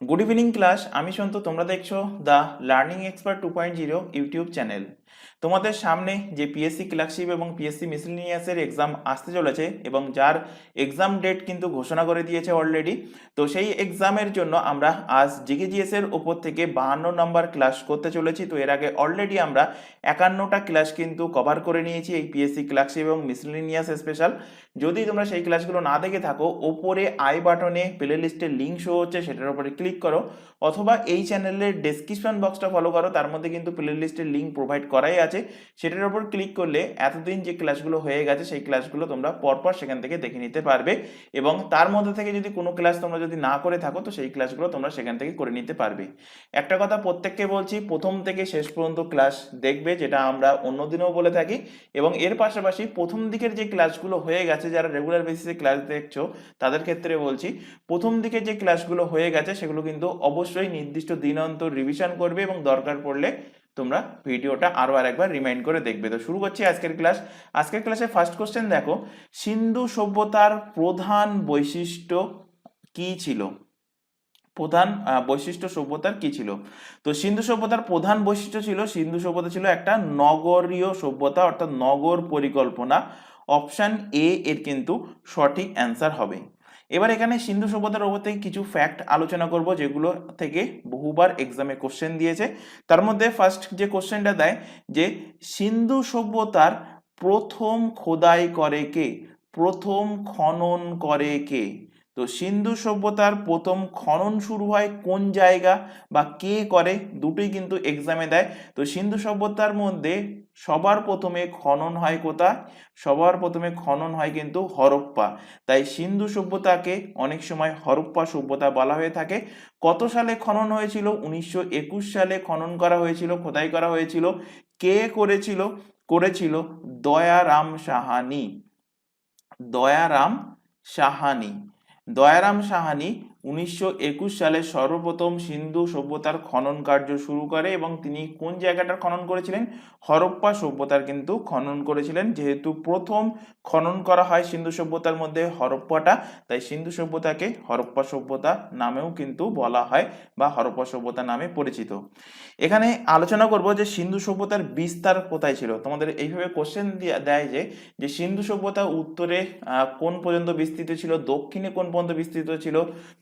Good evening class. আমি সন্তু, তোমরা দেখছো the learning expert 2.0 YouTube channel. তোমাদের সামনে যে পিএসসি ক্লার্কশিপ এবং পিএসসি মিসেলেনিয়াসের এক্সাম আসতে চলেছে এবং যার এক্সাম ডেট কিন্তু ঘোষণা করে দিয়েছে অলরেডি। তো সেই এক্সামের জন্য আমরা আজ জিকেজিএস এর ওপর থেকে 52 নম্বর ক্লাস করতে চলেছি। তো এর আগে অলরেডি আমরা 51টা ক্লাস কিন্তু কভার করে নিয়েছি এই পিএসসি ক্লার্কশিপ এবং মিসেলেনিয়াস স্পেশাল। যদি তোমরা সেই ক্লাসগুলো না দেখে থাকো, ওপরে আই বাটনে প্লে লিস্টের লিঙ্ক শো হচ্ছে, সেটার উপরে ক্লিক করো, অথবা এই চ্যানেলের ডেসক্রিপশন বক্সটা ফলো করো, তার মধ্যে কিন্তু প্লে লিস্টের লিঙ্ক প্রোভাইড করাই আছে। সেটার উপর ক্লিক করলে এতদিন যে ক্লাসগুলো হয়ে গেছে সেই ক্লাসগুলো তোমরা পরপর সেখান থেকে দেখে নিতে পারবে, এবং তার মধ্যে থেকে যদি কোনো ক্লাস তোমরা যদি না করে থাকো তো সেই ক্লাসগুলো তোমরা সেখান থেকে করে নিতে পারবে। একটা কথা প্রত্যেককে বলছি, প্রথম থেকে শেষ পর্যন্ত ক্লাস দেখবে, যেটা আমরা অন্যদিনও বলে থাকি। এবং এর পাশাপাশি প্রথম দিকের যে ক্লাসগুলো হয়ে গেছে, যারা রেগুলার বেসিসে ক্লাস দেখছো তাদের ক্ষেত্রে বলছি, প্রথম দিকে যে ক্লাসগুলো হয়ে গেছে সেগুলো কিন্তু অবশ্যই নির্দিষ্ট দিন অন্তর রিভিশন করবে এবং দরকার পড়লে তোমরা ভিডিওটা আরো আরেকবার রিমাইন্ড করে দেখবে। তো শুরু করছি আজকের ক্লাস। আজকের ক্লাসে ফার্স্ট কোশ্চেন দেখো, সিন্ধু সভ্যতার প্রধান বৈশিষ্ট্য কি ছিল? প্রধান বৈশিষ্ট্য সভ্যতার কি ছিল? তো সিন্ধু সভ্যতার প্রধান বৈশিষ্ট্য ছিল, সিন্ধু সভ্যতা ছিল একটা নগরীয় সভ্যতা, অর্থাৎ নগর পরিকল্পনা। অপশন এ এর কিন্তু সঠিক অ্যান্সার হবে। এবার এখানে সিন্ধু সভ্যতার ওপর থেকে কিছু ফ্যাক্ট আলোচনা করব, যেগুলো থেকে বহুবার এক্সামে কোশ্চেন দিয়েছে। তার মধ্যে ফার্স্ট যে কোশ্চেনটা দেয় যে সিন্ধু সভ্যতার প্রথম খোদাই করে কে, প্রথম খনন করে কে? তো সিন্ধু সভ্যতার প্রথম খনন শুরু হয় কোন জায়গা বা কে করে, দুটোই কিন্তু এক্সামে দেয়। তো সিন্ধু সভ্যতার মধ্যে সবার প্রথমে খনন হয় কোথায়? সবার প্রথমে খনন হয় কিন্তু হরপ্পা। তাই সিন্ধু সভ্যতাকে অনেক সময় হরপ্পা সভ্যতা বলা হয়ে থাকে। কত সালে খনন হয়েছিল? 1921 সালে খনন করা হয়েছিল, খোদাই করা হয়েছিল। কে করেছিল? করেছিল দয়ারাম সাহানি। দয়ারাম সাহানি। দয়ারাম সাহানি 1921 সালে সর্বপ্রথম সিন্ধু সভ্যতার খনন কার্য শুরু করে, এবং তিনি কোন জায়গাটার খনন করেছিলেন? হরপ্পা সভ্যতার কিন্তু খনন করেছিলেন। যেহেতু প্রথম খনন করা হয় সিন্ধু সভ্যতার মধ্যে হরপ্পাটা, তাই সিন্ধু সভ্যতাকে হরপ্পা সভ্যতা নামেও কিন্তু বলা হয় বা হরপ্পা সভ্যতা নামে পরিচিত। এখানে আলোচনা করব যে সিন্ধু সভ্যতার বিস্তার কোথায় ছিল। তোমাদের এইভাবে কোশ্চেন দেয় যে সিন্ধু সভ্যতা উত্তরে কোন পর্যন্ত বিস্তৃত ছিল, দক্ষিণে কোন পর্যন্ত বিস্তৃত ছিল,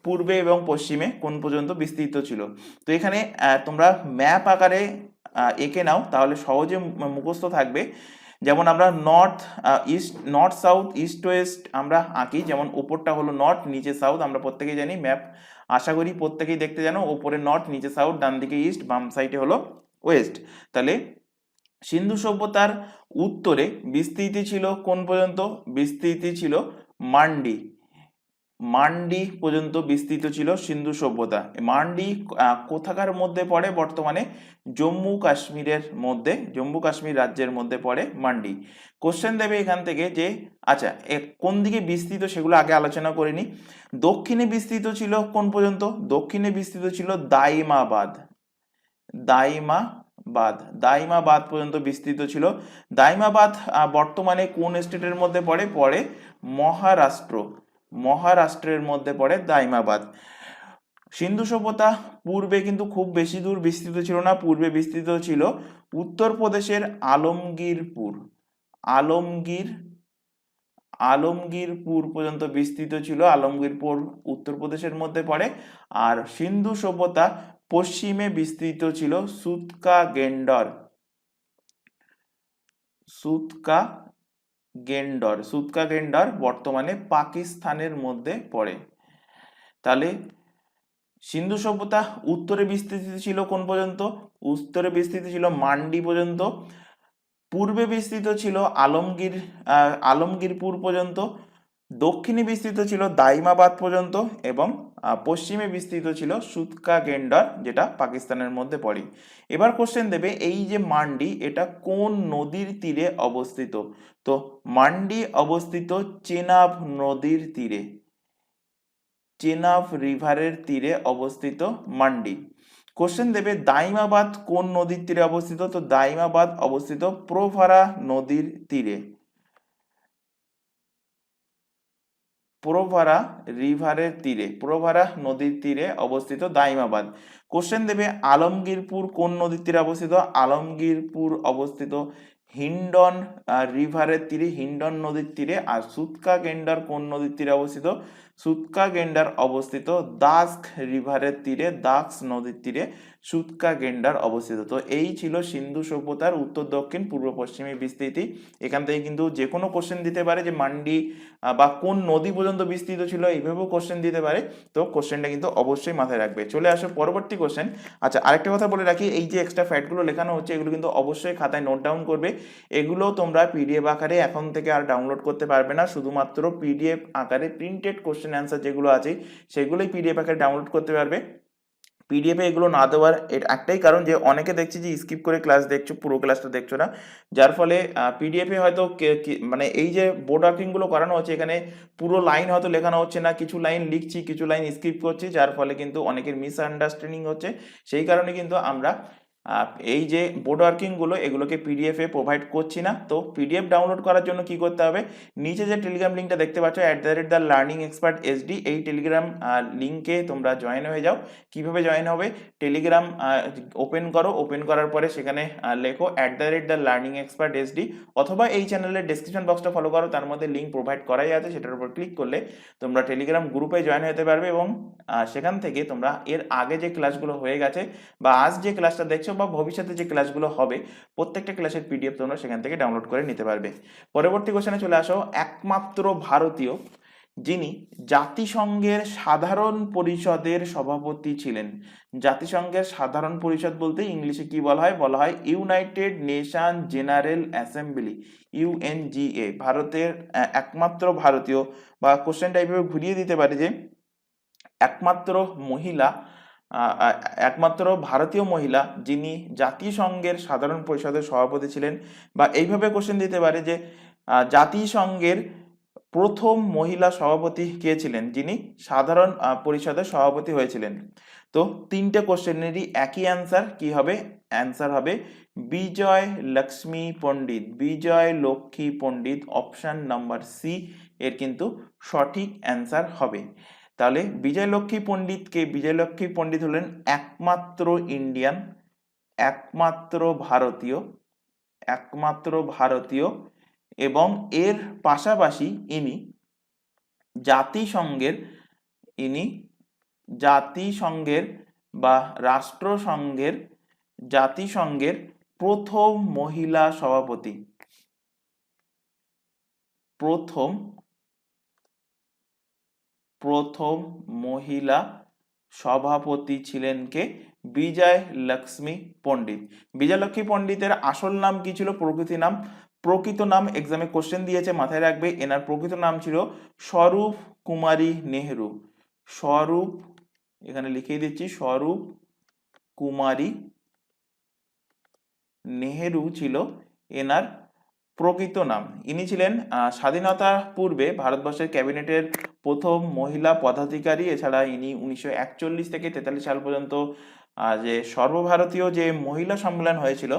পূর্বে এবং পশ্চিমে কোন পর্যন্ত বিস্তৃত ছিল। তো এখানে তোমরা ম্যাপ আকারে এঁকে নাও, তাহলে সহজে মুখস্থ থাকবে। যেমন আমরা north east, north south, east West আমরা আঁকি। যেমন উপরটা হলো নর্থ, নিচে সাউথ, আমরা প্রত্যেকেই জানি। ম্যাপ আশা করি প্রত্যেকেই দেখতে জানো, উপরে নর্থ, নিচে সাউথ, ডান দিকে ইস্ট, বাম সাইডে হলো ওয়েস্ট। তাহলে সিন্ধু সভ্যতার উত্তরে বিস্তৃতি ছিল কোন পর্যন্ত? বিস্তৃতি ছিল মান্ডি। মান্ডি পর্যন্ত বিস্তৃত ছিল সিন্ধু সভ্যতা। মান্ডি কোথাকার মধ্যে পড়ে? বর্তমানে জম্মু কাশ্মীরের মধ্যে, জম্মু কাশ্মীর রাজ্যের মধ্যে পড়ে মান্ডি। কোশ্চেন দেবে এখান থেকে যে আচ্ছা কোন দিকে বিস্তৃত সেগুলো আগে আলোচনা করে নি। দক্ষিণে বিস্তৃত ছিল কোন পর্যন্ত? দক্ষিণে বিস্তৃত ছিল দাইমাবাদ। দাইমাবাদ, দাইমাবাদ পর্যন্ত বিস্তৃত ছিল। দাইমাবাদ বর্তমানে কোন স্টেটের মধ্যে পড়ে? পড়ে মহারাষ্ট্র। মহারাষ্ট্রের মধ্যে পড়ে দাইমাবাদ। সিন্ধু সভ্যতা পূর্বে কিন্তু খুব বেশি দূর বিস্তৃত ছিল না, পূর্বে বিস্তৃত ছিল উত্তরপ্রদেশের আলমগীরপুর। আলমগীর আলমগীরপুর পর্যন্ত বিস্তৃত ছিল। আলমগীরপুর উত্তরপ্রদেশের মধ্যে পড়ে। আর সিন্ধু সভ্যতা পশ্চিমে বিস্তৃত ছিল সুতকা গেন্ডর। সুতকা গেন্ডর, সুতকা গেন্ডর বর্তমানে পাকিস্তানের মধ্যে পড়ে। তাহলে সিন্ধু সভ্যতা উত্তরে বিস্তৃত ছিল কোন পর্যন্ত? উত্তরে বিস্তৃত ছিল মান্ডি পর্যন্ত। পূর্বে বিস্তৃত ছিল আলমগীরপুর পর্যন্ত। দক্ষিণে বিস্তৃত ছিল দাইমাবাদ পর্যন্ত, এবং পশ্চিমে বিস্তৃত ছিল সুতকা গেন্ডর, যেটা পাকিস্তানের মধ্যে পড়ে। এবার কোশ্চেন দেবে এই যে মান্ডি, এটা কোন নদীর তীরে অবস্থিত? তো মান্ডি অবস্থিত চেনাব নদীর তীরে। চেনাব রিভারের তীরে অবস্থিত মান্ডি। কোশ্চেন দেবে দাইমাবাদ কোন নদীর তীরে অবস্থিত? তো দাইমাবাদ অবস্থিত প্রভারা নদীর তীরে। প্রভারা রিভারের তীরে, প্রভারা নদীর তীরে অবস্থিত দাইমাবাদ। কোশ্চেন দেবে আলমগীরপুর কোন নদীর তীরে অবস্থিত? আলমগীরপুর অবস্থিত হিন্ডন রিভারের তীরে, হিন্ডন নদীর তীরে। আর সুতকা গেন্ডার কোন নদীর তীরে অবস্থিত? সুতকা গেন্ডার অবস্থিত দাস্ক রিভারের তীরে, দাক্স নদীর তীরে সুতকা গেন্ডার অবস্থিত। তো এই ছিল সিন্ধু সভ্যতার উত্তর দক্ষিণ পূর্ব পশ্চিমে বিস্তৃতি। এখান থেকে কিন্তু যে কোনো কোশ্চেন দিতে পারে যে মান্ডি বা কোন নদী পর্যন্ত বিস্তৃত ছিল, এইভাবেও কোশ্চেন দিতে পারে। তো কোশ্চেনটা কিন্তু অবশ্যই মাথায় রাখবে। চলে আসো পরবর্তী কোশ্চেন। আচ্ছা, আরেকটা কথা বলে রাখি, এই যে এক্সট্রা ফ্যাক্টগুলো লেখানো হচ্ছে এগুলো কিন্তু অবশ্যই খাতায় নোট ডাউন করবে। এগুলো তোমরা পিডিএফ আকারে এখন থেকে আর ডাউনলোড করতে পারবে না, শুধুমাত্র পিডিএফ আকারে প্রিন্টেড কোশ্চেন অ্যান্সার যেগুলো আছে সেগুলোই পিডিএফ আকারে ডাউনলোড করতে পারবে। পিডিএফে এগুলো না দেওয়ার একটাই কারণ যে অনেকে দেখছি যে স্কিপ করে ক্লাস দেখছো, পুরো ক্লাসটা দেখছো না, যার ফলে পিডিএফে হয়তো মানে এই যে বোর্ড ওয়ার্কিংগুলো করানো হচ্ছে এখানে পুরো লাইন হয়তো লেখানো হচ্ছে না, কিছু লাইন লিখছি কিছু লাইন স্কিপ করছি, যার ফলে কিন্তু অনেকের মিসআন্ডারস্ট্যান্ডিং হচ্ছে। সেই কারণে কিন্তু আমরা এই যে বোর্ড ওয়ার্কিংগুলো এগুলোকে পিডিএফে প্রোভাইড করছি না। তো পিডিএফ ডাউনলোড করার জন্য কি করতে হবে, নিচে যে টেলিগ্রাম লিঙ্কটা দেখতে পাচ্ছ @দ্য লার্নিং এক্সপার্ট এসডি, এই টেলিগ্রাম লিঙ্কে তোমরা জয়েন হয়ে যাও। কিভাবে জয়েন হবে, টেলিগ্রাম ওপেন করো, ওপেন করার পরে সেখানে লেখো @দ্য লার্নিং এক্সপার্ট এসডি, অথবা এই চ্যানেলের ডেসক্রিপশন বক্সটা ফলো করো, তার মধ্যে লিঙ্ক প্রোভাইড করাই আছে, সেটার উপর ক্লিক করলে তোমরা টেলিগ্রাম গ্রুপে জয়েন হতে পারবে এবং সেখান থেকে তোমরা এর আগে যে ক্লাসগুলো হয়ে গেছে বা আজ যে ক্লাসটা দেখছো বা ভবিষ্যতে যে ক্লাসগুলো হবে প্রত্যেকটা ক্লাসের পিডিএফ তোমরা সেখান থেকে ডাউনলোড করে নিতে পারবে। পরবর্তী কোশ্চেনে চলে আসো, একমাত্র ভারতীয় যিনি জাতিসংঘের সাধারণ পরিষদের সভাপতি ছিলেন। জাতিসংঘের সাধারণ পরিষদ বলতে ইংলিশে কি বলা হয়, বলা হয় United nation general assembly, UNGA. ভারতের একমাত্র ভারতীয়, বা কোশ্চেনটা এইভাবে ঘুরিয়ে দিতে পারে যে একমাত্র মহিলা, একমাত্র ভারতীয় মহিলা যিনি জাতিসংঘের সাধারণ পরিষদের সভাপতি ছিলেন, বা এইভাবে কোশ্চেন দিতে পারে যে জাতিসংঘের প্রথম মহিলা সভাপতি কে ছিলেন যিনি সাধারণ পরিষদের সভাপতি হয়েছিলেন। তো তিনটে কোশ্চেনেরই একই অ্যান্সার কি হবে, অ্যান্সার হবে বিজয় লক্ষ্মী পণ্ডিত, বিজয় লক্ষ্মী পণ্ডিত, অপশন নাম্বার সি এর কিন্তু সঠিক অ্যান্সার হবে। তাহলে বিজয়লক্ষ্মী পণ্ডিতকে, বিজয়লক্ষ্মী পণ্ডিত হলেন একমাত্র ইন্ডিয়ান, একমাত্র ভারতীয়, একমাত্র ভারতীয়, এবং এর পাশাপাশি ইনি জাতিসংঘের, ইনি জাতিসংঘের বা রাষ্ট্রসংঘের, জাতিসংঘের প্রথম মহিলা সভাপতি, প্রথম মহিলা সভাপতি ছিলেন কে, বিজয় লক্ষ্মী পণ্ডিত। বিজয় লক্ষ্মী পণ্ডিতের আসল নাম কি ছিল, প্রকৃত নাম এক্সামে কোশ্চেন দিয়েছে, মাথায় রাখবে এনার প্রকৃত নাম ছিল স্বরূপ কুমারী নেহেরু। স্বরূপ, এখানে লিখিয়ে দিচ্ছি, স্বরূপ কুমারী নেহেরু ছিল এনার প্রকৃত নাম। ইনি ছিলেন স্বাধীনতা পূর্বে ভারতবর্ষের ক্যাবিনেটের প্রথম মহিলা পদাধিকারী। এছাড়া ইনি 1941 থেকে 43 সাল পর্যন্ত যে সর্বভারতীয় যে মহিলা সম্মেলন হয়েছিল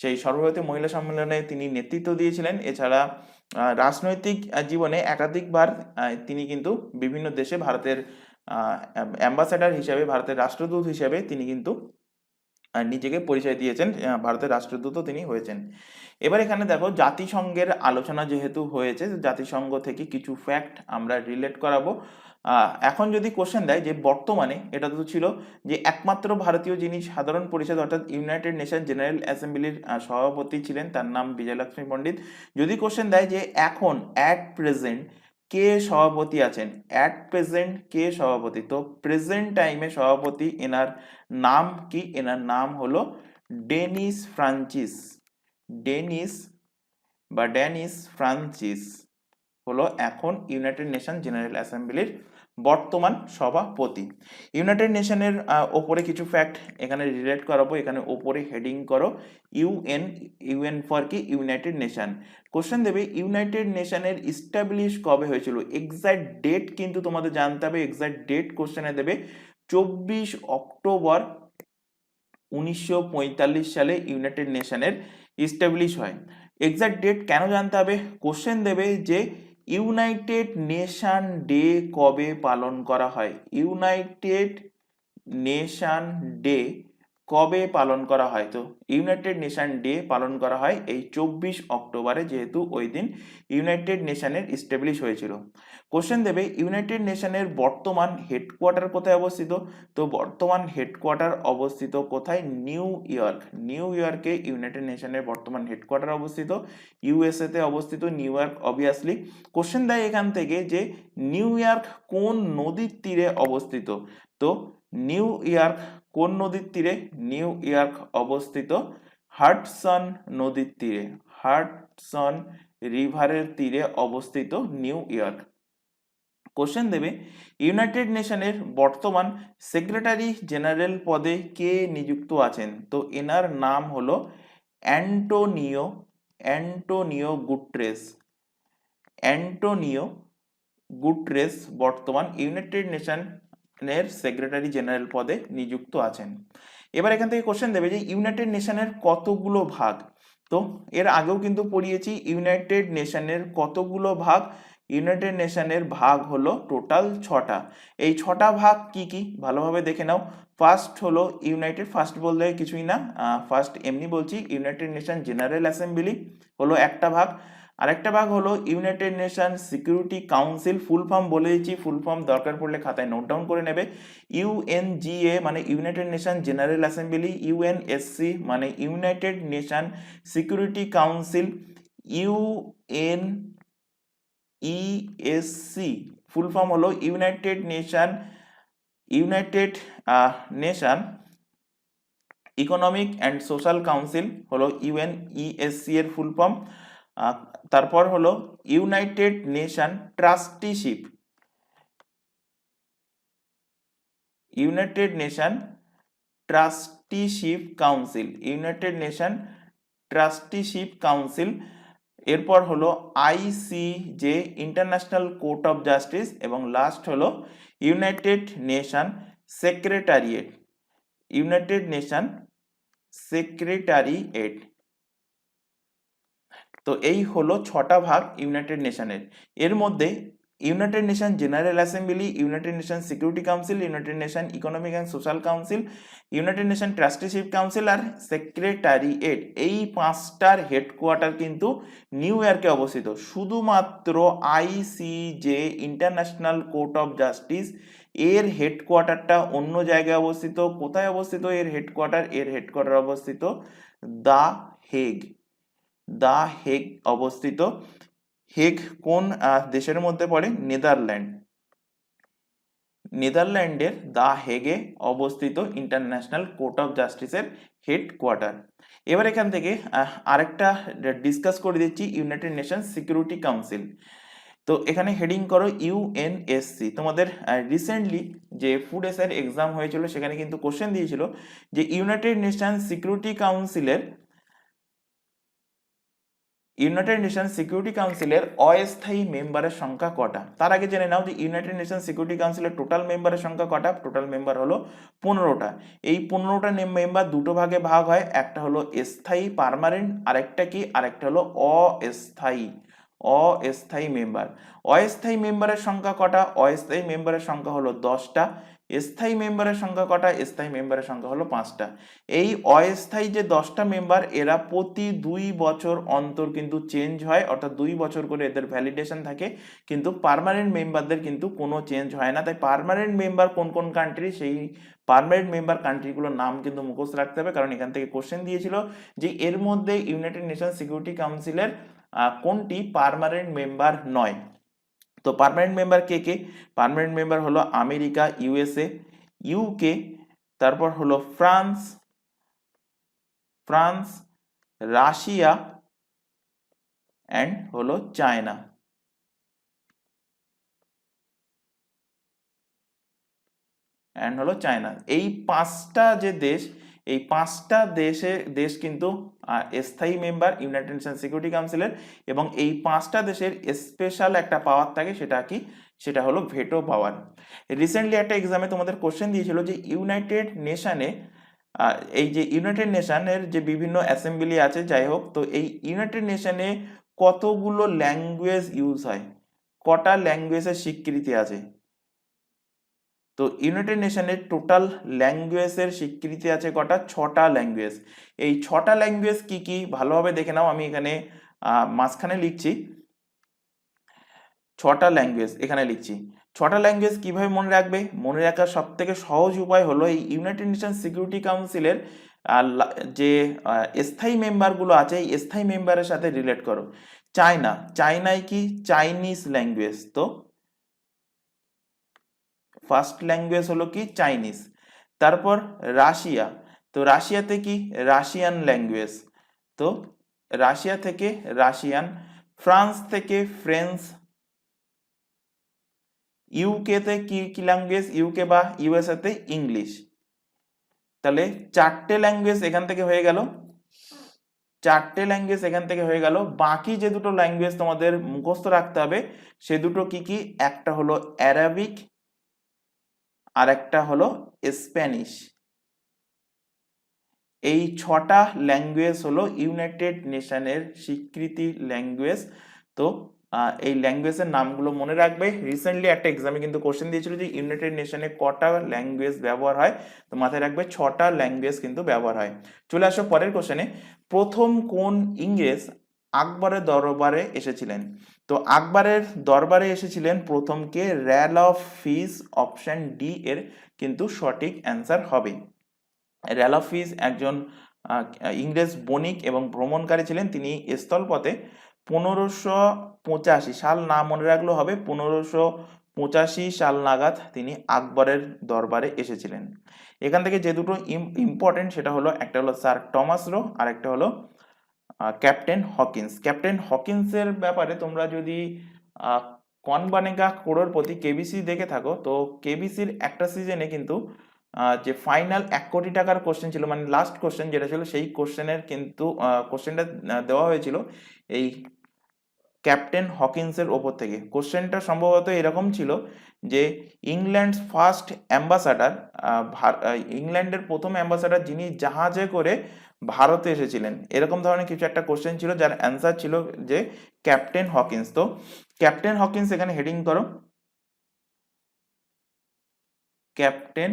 সেই সর্বভারতীয় মহিলা সম্মেলনে তিনি নেতৃত্ব দিয়েছিলেন। এছাড়া রাজনৈতিক জীবনে একাধিকবার তিনি কিন্তু বিভিন্ন দেশে ভারতের অ্যাম্বাসেডর হিসেবে, ভারতের রাষ্ট্রদূত হিসেবে তিনি কিন্তু নিজেকে পরিচয় দিয়েছেন, ভারতের রাষ্ট্রদূত তিনি হয়েছেন। এবার এখানে দেখো জাতিসংঘের আলোচনা যেহেতু হয়েছে, জাতিসংঘ থেকে কিছু ফ্যাক্ট আমরা রিলেট করাবো। এখন যদি কোশ্চেন দেয় যে বর্তমানে, এটা তো ছিল যে একমাত্র ভারতীয় যিনি সাধারণ পরিষদ অর্থাৎ ইউনাইটেড নেশন জেনারেল অ্যাসেম্বলির সভাপতি ছিলেন তার নাম বিজয়লক্ষ্মী পণ্ডিত। যদি কোশ্চেন দেয় যে এখন অ্যাট প্রেজেন্ট কে সভাপতি আছেন, অ্যাট প্রেজেন্ট কে সভাপতি, তো প্রেজেন্ট টাইমে সভাপতি এনার নাম কি, এনার নাম হলো ডেনিস ফ্রান্সিস। ডেনিস বা ড্যানিস ফ্রান্সিস হলো এখন ইউনাইটেড নেশন জেনারেল অ্যাসেম্বলির বর্তমান সভাপতি। ইউনাইটেড নেশনের ওপরে কিছু ফ্যাক্ট এখানে রিলেট করাবো। এখানে ওপরে হেডিং করো ইউএন, ইউএন ফর কি, ইউনাইটেড নেশন। কোশ্চেন দেবে ইউনাইটেড নেশনের ইস্টাবলিশ কবে হয়েছিল, এক্সাক্ট ডেট কিন্তু তোমাদের জানতে হবে। এক্সাক্ট ডেট কোশ্চেনে দেবে 24 অক্টোবর 1945 সালে ইউনাইটেড নেশনের ইস্টাবলিশ হয়। এক্সাক্ট ডেট কেন জানতে হবে, কোশ্চেন দেবে যে ইউনাইটেড নেশন ডে কবে পালন করা হয়? ইউনাইটেড নেশন ডে কবে পালন করা হয়? তো ইউনাইটেড নেশন ডে পালন করা হয় এই 24 অক্টোবরে, যেহেতু ওই দিন ইউনাইটেড নেশনের এস্টাবলিশ হয়েছিল। কোশ্চেন দেবে ইউনাইটেড নেশনের বর্তমান হেডকোয়ার্টার কোথায় অবস্থিত? তো বর্তমান হেডকোয়ার্টার অবস্থিত কোথায়? New York. নিউ ইয়র্কে ইউনাইটেড নেশনের বর্তমান হেডকোয়ার্টার অবস্থিত, ইউএসএ তে অবস্থিত নিউ ইয়র্ক অবভিয়াসলি। কোশ্চেন দেয় এখান থেকে যে নিউ ইয়র্ক কোন নদীর তীরে অবস্থিত? তো নিউ ইয়র্ক কোন নদীর তীরে? নিউ ইয়র্ক অবস্থিত হাডসন নদীর তীরে, হাডসন রিভারের তীরে অবস্থিত নিউ ইয়র্ক। কোশ্চেন দেবে ইউনাইটেড নেশনের বর্তমান সেক্রেটারি জেনারেল পদে কে নিযুক্ত আছেন? তো এনার নাম হলো অ্যান্টোনিও অ্যান্টোনিও গুটরেস। অ্যান্টোনিও গুটরেস বর্তমান ইউনাইটেড নেশনের সেক্রেটারি জেনারেল পদে নিযুক্ত আছেন। এবার এখান থেকে কোশ্চেন দেবে যে ইউনাইটেড নেশনের কতগুলো ভাগ? তো এর আগেও কিন্তু পড়িয়েছি ইউনাইটেড নেশনের কতগুলো ভাগ। ইউনাইটেড নেশনের ভাগ হলো টোটাল 6টা। এই 6টা ভাগ কি কি ভালোভাবে দেখে নাও। ফার্স্ট হলো ইউনাইটেড, ফার্স্ট বলতে কিছুই না, ফার্স্ট এমনি বলছি, ইউনাইটেড নেশন জেনারেল অ্যাসেম্বলি হলো একটা ভাগ। আরেকটা ভাগ হলো united nation security council, full form বলে দিচ্ছি, ফুল ফর্ম দরকার পড়লে খাতায় নোট ডাউন করে নেবে। ইউএনজিএ মানে united nation general assembly, UNSC মানে united nation security council, UNESC full form হলো united nation economic and social council হলো ইউএনইএসসি এর ফুল ফর্ম। তারপর হলো united nation trusteeship, united nation trusteeship council, united nation trusteeship council. এরপর হলো ICJ international court of justice, এবং last হলো united nation secretariat, united nation secretariat. তো এই হলো 6টা ভাগ ইউনাইটেড নেশনের। এর মধ্যে united nation general assembly, united nation security council, united nation economic and social council, united nation trusteeship council আর সেক্রেটারিয়েট, এই 5টার হেডকোয়ার্টার কিন্তু নিউ ইয়র্কে অবস্থিত। শুধুমাত্র ICJ international court of justice এর হেডকোয়ার্টারটা অন্য জায়গায় অবস্থিত। কোথায় অবস্থিত এর হেডকোয়ার্টার? এর হেডকোয়ার্টার অবস্থিত দ্য হেগ, দ্য হেগ অবস্থিত। হেগ কোন দেশের মধ্যে পড়ে? নেদারল্যান্ড। নেদারল্যান্ডের দ্য হেগে অবস্থিত ইন্টারন্যাশনাল কোর্ট অফ জাস্টিসের হেডকোয়ার্টার। এবার এখান থেকে আরেকটা ডিসকাস করে দিচ্ছি, ইউনাইটেড নেশন সিকিউরিটি কাউন্সিল। তো এখানে হেডিং করো ইউএনএসসি। তোমাদের রিসেন্টলি যে ফুড এসআইয়ের এক্সাম হয়েছিল সেখানে কিন্তু কোশ্চেন দিয়েছিল যে ইউনাইটেড নেশন সিকিউরিটি কাউন্সিলের অস্থায়ী মেম্বারের সংখ্যা কটা? তার আগে জেনে নাও যে ইউনাইটেড নেশন সিকিউরিটি কাউন্সিলের টোটাল মেম্বারের সংখ্যা কটা? টোটাল মেম্বার হলো 15টা। এই 15টা মেম্বার দুটো ভাগে ভাগ হয়, একটা হলো স্থায়ী পার্মানেন্ট, আরেকটা কি? আরেকটা হলো অস্থায়ী মেম্বার। অস্থায়ী মেম্বারের সংখ্যা কটা? অস্থায়ী মেম্বারের সংখ্যা হলো 10টা। স্থায়ী মেম্বারের সংখ্যা কটা? স্থায়ী মেম্বারের সংখ্যা হলো 5টা। এই অস্থায়ী যে 10টা মেম্বার, এরা প্রতি 2 বছর অন্তর কিন্তু চেঞ্জ হয়, অর্থাৎ 2 বছর করে এদের ভ্যালিডেশন থাকে, কিন্তু পার্মানেন্ট মেম্বারদের কিন্তু কোনো চেঞ্জ হয় না। তাই পার্মানেন্ট মেম্বার কোন কোন কান্ট্রি, সেই পার্মানেন্ট মেম্বার কান্ট্রিগুলোর নাম কিন্তু মুখস্থ রাখতে হবে, কারণ এখান থেকে কোশ্চেন দিয়েছিল যে এর মধ্যে ইউনাইটেড নেশন সিকিউরিটি কাউন্সিলের কোনটি পার্মানেন্ট মেম্বার নয়। তো পার্মানেন্ট মেম্বার কে কে? পার্মানেন্ট মেম্বার হলো আমেরিকা, ইউএসএ, ইউকে, তারপর হলো ফ্রান্স, রাশিয়া এন্ড হলো চায়না। এই 5টা যে দেশ, এই 5টা দেশ কিন্তু স্থায়ী মেম্বার ইউনাইটেড নেশন সিকিউরিটি কাউন্সিলের, এবং এই 5টা দেশের স্পেশাল একটা পাওয়ার থাকে, সেটা কি? সেটা হলো ভেটো পাওয়ার। রিসেন্টলি একটা এক্সামে তোমাদের কোশ্চেন দিয়েছিল যে ইউনাইটেড নেশনে এই যে ইউনাইটেড নেশনের যে বিভিন্ন অ্যাসেম্বলি আছে, যাই হোক, তো এই ইউনাইটেড নেশনে কতগুলো ল্যাঙ্গুয়েজ ইউজ হয়? কটা ল্যাঙ্গুয়েজের স্বীকৃতি আছে? তো ইউনাইটেড নেশনের টোটাল ল্যাঙ্গুয়েজের স্বীকৃতি আছে কটা? 6টা ল্যাঙ্গুয়েজ। এই 6টা ল্যাঙ্গুয়েজ কি কি ভালোভাবে দেখে নাও, আমি এখানে মাঝখানে লিখছি 6টা ল্যাঙ্গুয়েজ, এখানে লিখছি 6টা ল্যাঙ্গুয়েজ। কিভাবে মনে রাখবে? মনে রাখার সব থেকে সহজ উপায় হলো এই ইউনাইটেড নেশন সিকিউরিটি কাউন্সিলের যে স্থায়ী মেম্বারগুলো আছে এই স্থায়ী মেম্বারের সাথে রিলেট করো। চায়নায় কি? Chinese language. তো ফার্স্ট ল্যাঙ্গুয়েজ হলো কি? চাইনিজ। তারপর রাশিয়া, তো রাশিয়াতে কি? Russian language. তো রাশিয়া থেকে রাশিয়ান। ফ্রান্স থেকে ফ্রেঞ্চ। ইউকে তে কি কি ল্যাঙ্গুয়েজ? ইউকে বা ইউএসএ তে ইংলিশ। তাহলে 4টে ল্যাঙ্গুয়েজ এখান থেকে হয়ে গেল, 4টে ল্যাঙ্গুয়েজ এখান থেকে হয়ে গেল। বাকি যে দুটো ল্যাঙ্গুয়েজ তোমাদের মুখস্থ রাখতে হবে সে দুটো কি কি? একটা হলো অ্যারাবিক আর একটা হলো স্প্যানিশ। এই 6টা ল্যাঙ্গুয়েজ হলো ইউনাইটেড নেশনের স্বীকৃতি ল্যাঙ্গুয়েজ। তো এই ল্যাঙ্গুয়েজের নামগুলো মনে রাখবে। রিসেন্টলি একটা এক্সামে কিন্তু কোশ্চেন দিয়েছিল যে ইউনাইটেড নেশনে কটা ল্যাঙ্গুয়েজ ব্যবহার হয়, তো মাথায় রাখবে 6টা ল্যাঙ্গুয়েজ কিন্তু ব্যবহার হয়। চলে আসো পরের কোশ্চেনে। প্রথম কোন ইংরেজ আকবরের দরবারে এসেছিলেন? তো আকবরের দরবারে এসেছিলেন প্রথম কে? Ralph Fitch. অপশন ডি এর কিন্তু সঠিক অ্যান্সার হবে। র্যালফ ফিশ একজন ইংরেজ বণিক এবং ভ্রমণকারী ছিলেন। তিনি স্থলপথে 1585 সাল, না মনে রাখলেও হবে, 1585 সাল নাগাদ তিনি আকবরের দরবারে এসেছিলেন। এখান থেকে যে দুটো ইম্পর্টেন্ট সেটা হলো, একটা হলো স্যার টমাস রো আর একটা হলো ক্যাপ্টেন হকিন্স। ক্যাপ্টেন হকিন্সের ব্যাপারে তোমরা যদি কন বানেগা করোড়পতি কেবিসি দেখে থাকো, তো কেবিসির একটা সিজনে কিন্তু যে ফাইনাল 1 কোটি টাকার কোশ্চেন ছিল, মানে লাস্ট কোশ্চেন যেটা ছিল, সেই কোশ্চেনের কিন্তু কোশ্চেনটা দেওয়া হয়েছিল এই ক্যাপ্টেন হকিন্সের ওপর থেকে। কোশ্চেনটা সম্ভবত এরকম ছিল যে ইংল্যান্ড ফার্স্ট অ্যাম্বাসাডার, ইংল্যান্ডের প্রথম অ্যাম্বাসাডার যিনি জাহাজে করে ভারতে এসেছিলেন, এরকম ধরনের কিছু একটা কোশ্চেন ছিল যার অ্যান্সার ছিল যে ক্যাপ্টেন হকিন্স। তো ক্যাপ্টেন হকিন্স এখানে হেডিং করো, ক্যাপ্টেন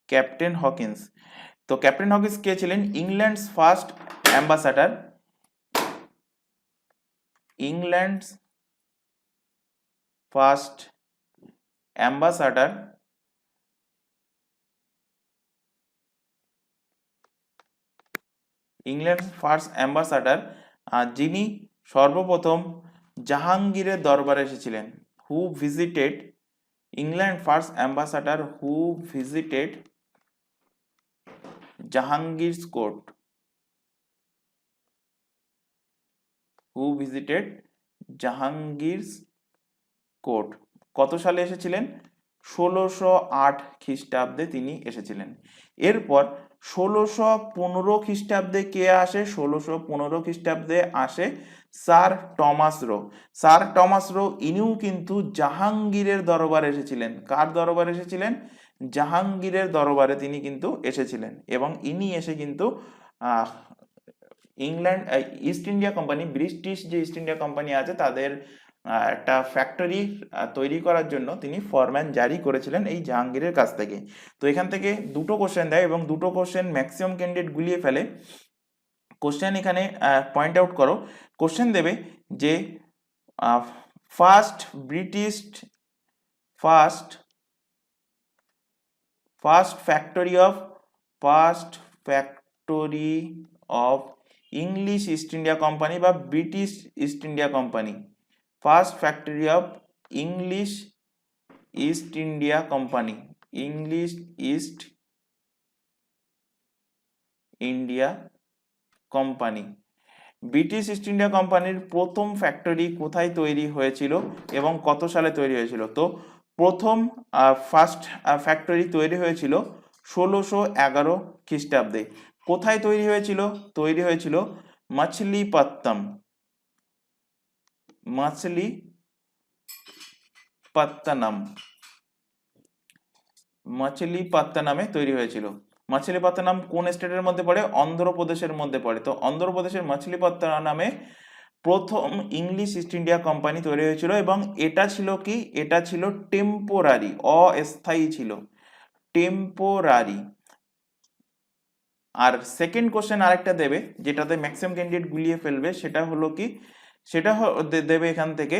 ক্যাপ্টেন হকিন্স। তো ক্যাপ্টেন হকিন্স কে ছিলেন? England's first ambassador, England's first ambassador England first ambassador যিনি সর্বপ্রথম জাহাঙ্গীরের দরবারে এসেছিলেন। হু ভিজিটেড ইংল্যান্ড ফার্স্ট অ্যাম্বাসাডার হু ভিজিটেড জাহাঙ্গীরস কোর্ট, হু ভিজিটেড জাহাঙ্গীরস কোর্ট। কত সালে এসেছিলেন? 1608 খ্রিস্টাব্দে তিনি এসেছিলেন। এরপর 1615 খ্রিস্টাব্দে কে আসে? 1615 খ্রিস্টাব্দে আসে sir Thomas Roe. Sir Thomas Roe ইনিও কিন্তু জাহাঙ্গীরের দরবারে এসেছিলেন। কার দরবারে এসেছিলেন? জাহাঙ্গীরের দরবারে তিনি কিন্তু এসেছিলেন, এবং ইনি এসে কিন্তু England east India company, British যে ইস্ট ইন্ডিয়া কোম্পানি আছে তাদের একটা ফ্যাক্টরি তৈরি করার জন্য তিনি ফরম্যান জারি করেছিলেন এই জাহাঙ্গীরের কাছ থেকে। তো এখান থেকে দুটো কোশ্চেন দেয় এবং দুটো কোশ্চেন ম্যাক্সিমাম ক্যান্ডিডেট গুলিয়ে ফেলে। কোশ্চেন এখানে পয়েন্ট আউট করো। কোশ্চেন দেবে যে first British first factory of English East India company বা British East India company, first factory of English East India company, English East India company. British East India কোম্পানির প্রথম factory কোথায় তৈরি হয়েছিল এবং কত সালে তৈরি হয়েছিল? তো প্রথম ফার্স্ট ফ্যাক্টরি তৈরি হয়েছিল 1611 খ্রিস্টাব্দে। কোথায় তৈরি হয়েছিল? তৈরি হয়েছিল মাছলিপত্তম, মাছলিপত্তনমে তৈরি হয়েছিল। মাছিলিপত্তনম কোন স্টেটের মধ্যে পড়ে? অন্ধ্রপ্রদেশের মধ্যে পড়ে। তো অন্ধ্রপ্রদেশের মাছিলিপত্তনমে প্রথম ইংলিশ ইস্ট ইন্ডিয়া কোম্পানি তৈরি হয়েছিল এবং এটা ছিল কি, এটা ছিল টেম্পোরারি, অস্থায়ী ছিল, টেম্পোরারি। আর সেকেন্ড কোশ্চেন আরেকটা দেবে যেটাতে ম্যাক্সিমাম ক্যান্ডিডেট গুলিয়ে ফেলবে, সেটা হলো কি, সেটা দেবে এখান থেকে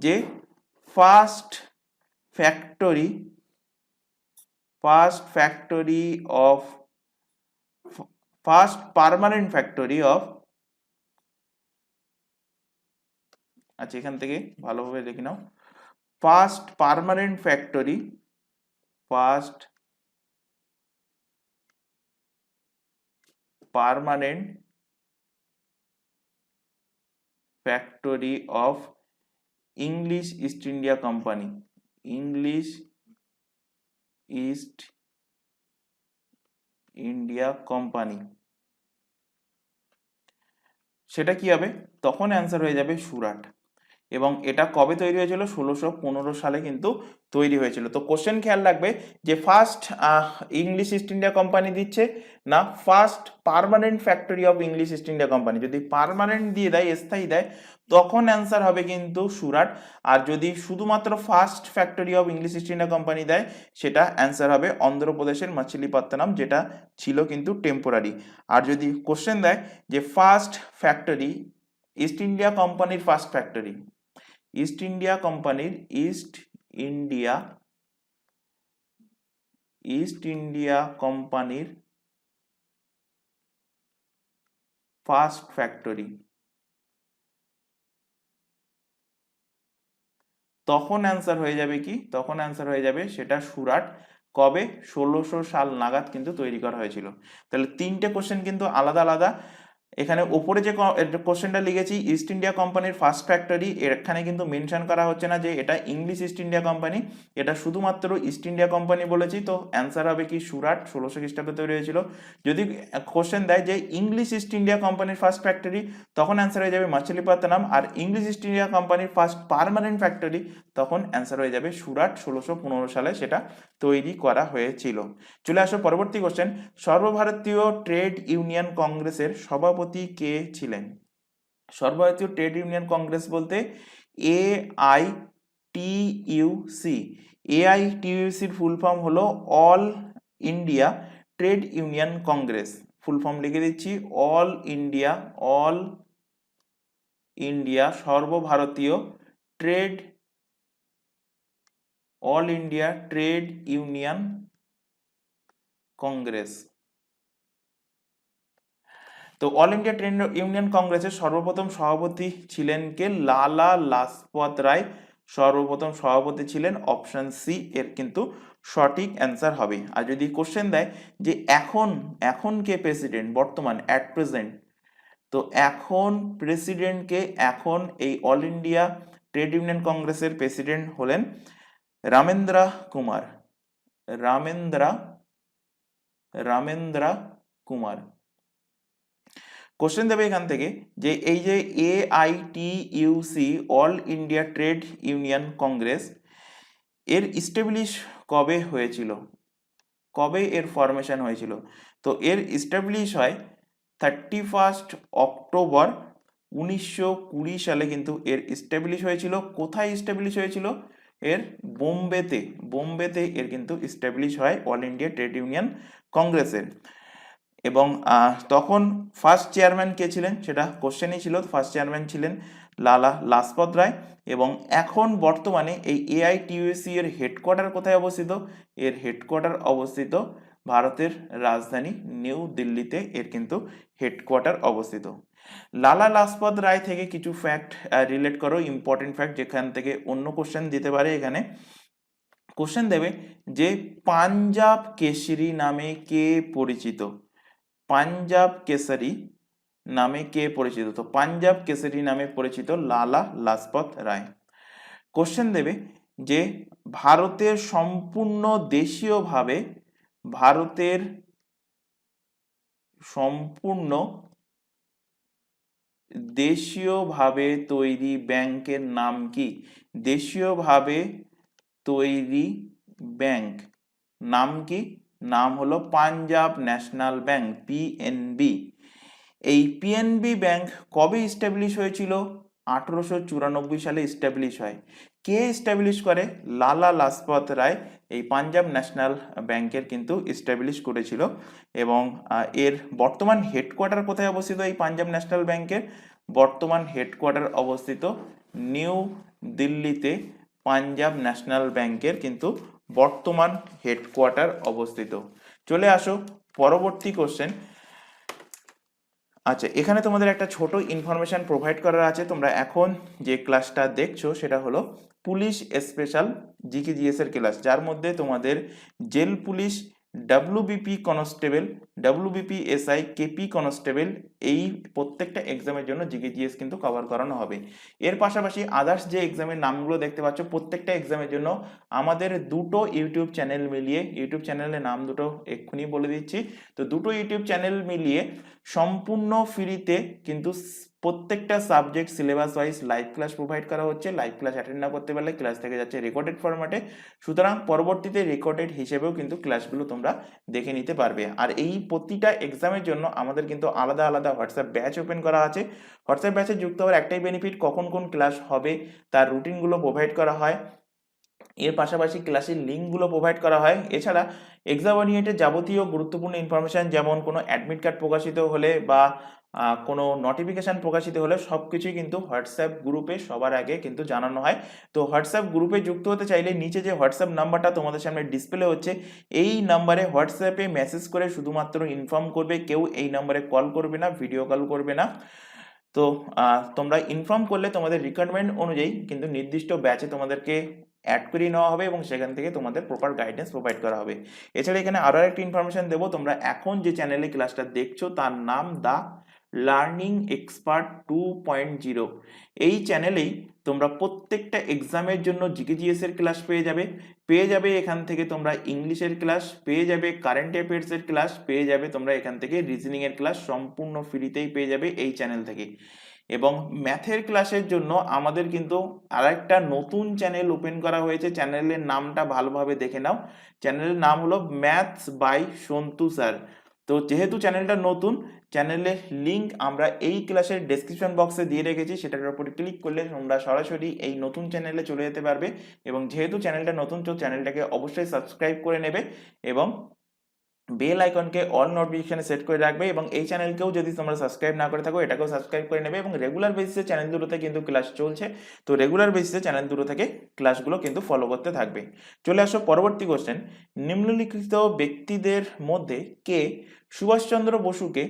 যে first factory of first permanent factory of, আচ্ছা এখান থেকে ভালোভাবে লিখে নাও, first permanent factory of English East India company, English East India company, সেটা কি হবে? তখন অ্যান্সার হয়ে যাবে সুরাট। এবং এটা কবে তৈরি হয়েছিল? 1615 সালে কিন্তু তৈরি হয়েছিল। তো কোশ্চেন খেয়াল রাখবে যে first English East India company দিচ্ছে না first permanent factory of English East India company. যদি পার্মানেন্ট দিয়ে দেয়, স্থায়ী দেয়, তখন অ্যান্সার হবে কিন্তু সুরাট। আর যদি শুধুমাত্র first factory of English East India company দেয়, সেটা অ্যান্সার হবে অন্ধ্রপ্রদেশের মাছিলিপত্তনম, যেটা ছিল কিন্তু টেম্পোরারি। আর যদি কোশ্চেন দেয় যে ফার্স্ট ফ্যাক্টরি ইস্ট ইন্ডিয়া কোম্পানির ফার্স্ট ফ্যাক্টরি, ইস্ট ইন্ডিয়া কোম্পানির ফার্স্ট ফ্যাক্টরি, তখন অ্যান্সার হয়ে যাবে কি, তখন অ্যান্সার হয়ে যাবে সেটা সুরাট। কবে? 1600 সাল নাগাদ কিন্তু তৈরি করা হয়েছিল। তাহলে তিনটে কোশ্চেন কিন্তু আলাদা আলাদা। এখানে উপরে যে কোশ্চেনটা লিখেছি ইস্ট ইন্ডিয়া কোম্পানির ফার্স্ট ফ্যাক্টরি, এখানে কিন্তু মেনশন করা হচ্ছে না যে এটা ইংলিশ ইস্ট ইন্ডিয়া কোম্পানি, এটা শুধুমাত্র ইস্ট ইন্ডিয়া কোম্পানি বলেছি। তো অ্যান্সার হবে কি সুরাট, 1600 খ্রিস্টাব্দে তৈরি হয়েছিল। যদি কোশ্চেন দেয় যে ইংলিশ ইস্ট ইন্ডিয়া কোম্পানির ফার্স্ট ফ্যাক্টরি, তখন অ্যান্সার হয়ে যাবে মাছিলিপত্তনম। আর ইংলিশ ইস্ট ইন্ডিয়া কোম্পানির ফার্স্ট পার্মানেন্ট ফ্যাক্টরি, তখন অ্যান্সার হয়ে যাবে সুরাট, 1615 সালে সেটা তৈরি করা হয়েছিল। চলে আসো পরবর্তী কোশ্চেন। সর্বভারতীয় ট্রেড ইউনিয়ন কংগ্রেসের সভাপতি কে ছিলেন? সর্বভারতীয় ট্রেড ইউনিয়ন কংগ্রেস বলতে AITUC, AITUCর ফুল ফর্ম হলো all India trade union Congress. Full form লিখে দিচ্ছি, অল ইন্ডিয়া সর্বভারতীয় ট্রেড ইউনিয়ন কংগ্রেস। তো অল ইন্ডিয়া ট্রেড ইউনিয়ন কংগ্রেসের সর্বপ্রথম সভাপতি ছিলেন কে? লালা লাজপত রায় সর্বপ্রথম সভাপতি ছিলেন। অপশন সি এর কিন্তু সঠিক অ্যান্সার হবে। আর যদি কোশ্চেন দেয় যে এখন কে প্রেসিডেন্ট, বর্তমান অ্যাট প্রেজেন্ট, তো এখন প্রেসিডেন্ট কে? এখন এই অল ইন্ডিয়া ট্রেড ইউনিয়ন কংগ্রেসের প্রেসিডেন্ট হলেন রামেন্দ্র কুমার। কোশ্চেন দেবে এখান থেকে যে এই যে AITUC all India trade union Congress এর ইস্টাবলিশ কবে হয়েছিল, কবে এর ফরমেশন হয়েছিল? তো এর ইস্টাবলিশ হয় 31 অক্টোবর 1920 সালে কিন্তু এর ইস্টাবলিশ হয়েছিল। কোথায় ইস্টাবলিশ হয়েছিল? এর বোম্বেতে এর কিন্তু ইস্টাবলিশ হয় অল ইন্ডিয়া ট্রেড ইউনিয়ন কংগ্রেসের। এবং তখন ফার্স্ট চেয়ারম্যান কে ছিলেন সেটা কোশ্চেনই ছিল। ফার্স্ট চেয়ারম্যান ছিলেন লালা লাজপত রায়। এবং এখন বর্তমানে এই AITUC এর হেডকোয়ার্টার কোথায় অবস্থিত? এর হেডকোয়ার্টার অবস্থিত ভারতের রাজধানী নিউ দিল্লিতে এর কিন্তু হেডকোয়ার্টার অবস্থিত। লালা লাজপত রায় থেকে কিছু ফ্যাক্ট রিলেট করো, ইম্পর্টেন্ট ফ্যাক্ট, যেখান থেকে অন্য কোশ্চেন দিতে পারে। এখানে কোশ্চেন দেবে যে পাঞ্জাব কেশরী নামে কে পরিচিত? পাঞ্জাব কেশরী নামে কে পরিচিত? তো পাঞ্জাব কেশরী নামে পরিচিত লালা লাজপত রায়। কোশ্চেন দেবে যে ভারতের সম্পূর্ণ দেশীয়ভাবে তৈরি ব্যাংকের নাম কি? দেশীয়ভাবে তৈরি ব্যাংক নাম কি? নাম হলো পাঞ্জাব ন্যাশনাল ব্যাংক, পিএনবি। এই পিএনবি ব্যাংক কবে ইস্টাবলিশ হয়েছিল? 1894 সালে ইস্টাবলিশ হয়। কে ইস্টাবলিশ করে? লালা লাজপত রায় এই পাঞ্জাব ন্যাশনাল ব্যাংকের কিন্তু ইস্টাবলিশ করেছিল। এবং এর বর্তমান হেডকোয়ার্টার কোথায় অবস্থিত এই পাঞ্জাব ন্যাশনাল ব্যাংকের? বর্তমান হেডকোয়ার্টার অবস্থিত নিউ দিল্লিতে। পাঞ্জাব ন্যাশনাল ব্যাংকের কিন্তু বর্তমান হেডকোয়ার্টার অবস্থিত। চলে আসো পরবর্তী কোশ্চেন। আচ্ছা, এখানে তোমাদের একটা ছোট ইনফরমেশন প্রোভাইড করা আছে। তোমরা এখন যে ক্লাসটা দেখছো সেটা হলো পুলিশ স্পেশাল জিকেজিএস এর ক্লাস, যার মধ্যে তোমাদের jail police, WBP constable, WBP SI, KP constable, এই প্রত্যেকটা এক্সামের জন্য জিকেজিএস কিন্তু কভার করানো হবে। এর পাশাপাশি আদার্স যে এক্সামের নামগুলো দেখতে পাচ্ছ, প্রত্যেকটা এক্সামের জন্য আমাদের দুটো ইউটিউব চ্যানেল মিলিয়ে, ইউটিউব চ্যানেলের নাম দুটো এক্ষুনি বলে দিচ্ছি, তো দুটো ইউটিউব চ্যানেল মিলিয়ে সম্পূর্ণ ফ্রিতে কিন্তু প্রত্যেকটা subject syllabus wise live class provide করা হচ্ছে। লাইভ ক্লাস অ্যাটেন্ড না করতে পারলে ক্লাস থেকে যাচ্ছে রেকর্ডেড ফরম্যাটে, সুতরাং পরবর্তীতে রেকর্ডেড হিসেবেও কিন্তু ক্লাসগুলো তোমরা দেখে নিতে পারবে। আর এই প্রতিটা এক্সামের জন্য আমাদের কিন্তু আলাদা আলাদা হোয়াটসঅ্যাপ ব্যাচ ওপেন করা আছে। হোয়াটসঅ্যাপ ব্যাচে যুক্ত হওয়ার একটাই বেনিফিট, কখন কোন ক্লাস হবে তার রুটিনগুলো প্রোভাইড করা হয়, এর পাশাপাশি ক্লাসের লিঙ্কগুলো প্রোভাইড করা হয়। এছাড়া এক্সাম ওরিয়েন্টেড যাবতীয় গুরুত্বপূর্ণ ইনফরমেশন, যেমন কোনো অ্যাডমিট কার্ড প্রকাশিত হলে বা কোনো নোটিফিকেশান প্রকাশিত হলে সব কিছুই কিন্তু হোয়াটসঅ্যাপ গ্রুপে সবার আগে কিন্তু জানানো হয়। তো হোয়াটসঅ্যাপ গ্রুপে যুক্ত হতে চাইলে নিচে যে হোয়াটসঅ্যাপ নাম্বারটা তোমাদের সামনে ডিসপ্লে হচ্ছে, এই নাম্বারে হোয়াটসঅ্যাপে মেসেজ করে শুধুমাত্র ইনফর্ম করবে, কেউ এই নাম্বারে কল করবে না, ভিডিও কল করবে না। তো তোমরা ইনফর্ম করলে তোমাদের রিকোয়ারমেন্ট অনুযায়ী কিন্তু নির্দিষ্ট ব্যাচে তোমাদেরকে অ্যাড করিয়ে নেওয়া হবে এবং সেখান থেকে তোমাদের প্রপার গাইডেন্স প্রোভাইড করা হবে। এছাড়া এখানে আরও একটা ইনফরমেশন দেবো, তোমরা এখন যে চ্যানেলে ক্লাসটা দেখছো তার নাম দ্য লার্নিং এক্সপার্ট 2.0। এই চ্যানেলেই তোমরা প্রত্যেকটা এক্সামের জন্য জিকেজিএস এর ক্লাস পেয়ে যাবে এখান থেকে তোমরা ইংলিশের ক্লাস পেয়ে যাবে, কারেন্ট অ্যাফেয়ার্স এর ক্লাস পেয়ে যাবে তোমরা এখান থেকে, রিজনিং এর ক্লাস সম্পূর্ণ ফ্রিতেই পেয়ে যাবে এই চ্যানেল থেকে। এবং ম্যাথের ক্লাসের জন্য আমাদের কিন্তু আরেকটা নতুন চ্যানেল ওপেন করা হয়েছে। চ্যানেলের নামটা ভালোভাবে দেখে নাও, চ্যানেলের নাম হলো ম্যাথস বাই সন্তু স্যার। তো যেহেতু চ্যানেলটা নতুন, চ্যানেলের লিঙ্ক আমরা এই ক্লাসের ডেসক্রিপশন বক্সে দিয়ে রেখেছি, সেটার উপর ক্লিক করলে তোমরা সরাসরি এই নতুন চ্যানেলে চলে যেতে পারবে। এবং যেহেতু চ্যানেলটা নতুন, তো চ্যানেলটাকে অবশ্যই সাবস্ক্রাইব করে নেবে এবং বেল আইকনকে অল নোটিফিকেশনে সেট করে রাখবে। এবং এই চ্যানেলকেও যদি তোমরা সাবস্ক্রাইব না করে থাকো, এটাকেও সাবস্ক্রাইব করে নেবে। এবং রেগুলার বেসিসে চ্যানেল দুটোতে কিন্তু ক্লাস চলছে, তো রেগুলার বেসিসে চ্যানেল দুটো থেকে ক্লাসগুলো কিন্তু ফলো করতে থাকবে। চলে আসো পরবর্তী কোশ্চেন। নিম্নলিখিত ব্যক্তিদের মধ্যে কে সুভাষচন্দ্র বসুকে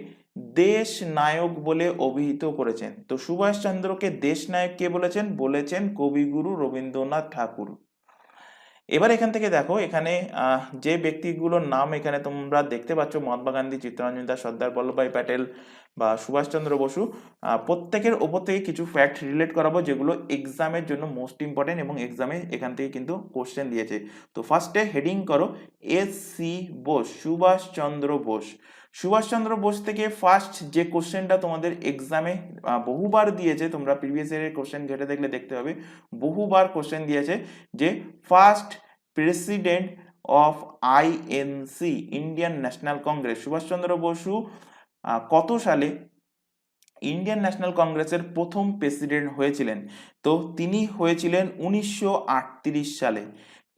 দেশ নায়ক বলে অভিহিত করেছেন? তো সুভাষচন্দ্রকে দেশ নায়ক কে বলেছেন কবিগুরু রবীন্দ্রনাথ ঠাকুর। এবার এখান থেকে দেখো, এখানে যে ব্যক্তিগুলোর নাম এখানে তোমরা দেখতে পাচ্ছ, মহাত্মা গান্ধী, চিত্তরঞ্জন দাস, সর্দার বল্লভভাই প্যাটেল বা সুভাষচন্দ্র বসু, প্রত্যেকের ওপর থেকে কিছু ফ্যাক্ট রিলেট করাবো যেগুলো এক্সামের জন্য মোস্ট ইম্পর্টেন্ট এবং এক্সামে এখান থেকে কিন্তু কোশ্চেন দিয়েছে। তো ফার্স্টে হেডিং করো SC বোস, সুভাষচন্দ্র বোস। সুভাষচন্দ্র বোস থেকে ফার্স্ট যে কোশ্চেনটা তোমাদের এক্সামে বহুবার দিয়েছে, তোমরা প্রিভিয়াস ইয়ারের কোশ্চেন ঘেটে দেখলে দেখতে হবে বহুবার কোশ্চেন দিয়েছে যে first president of INC, Indian national congress, Subhas Chandra Basu কত সালে ইন্ডিয়ান ন্যাশনাল কংগ্রেসের প্রথম প্রেসিডেন্ট হয়েছিলেন? তো তিনি হয়েছিলেন 1938 সালে।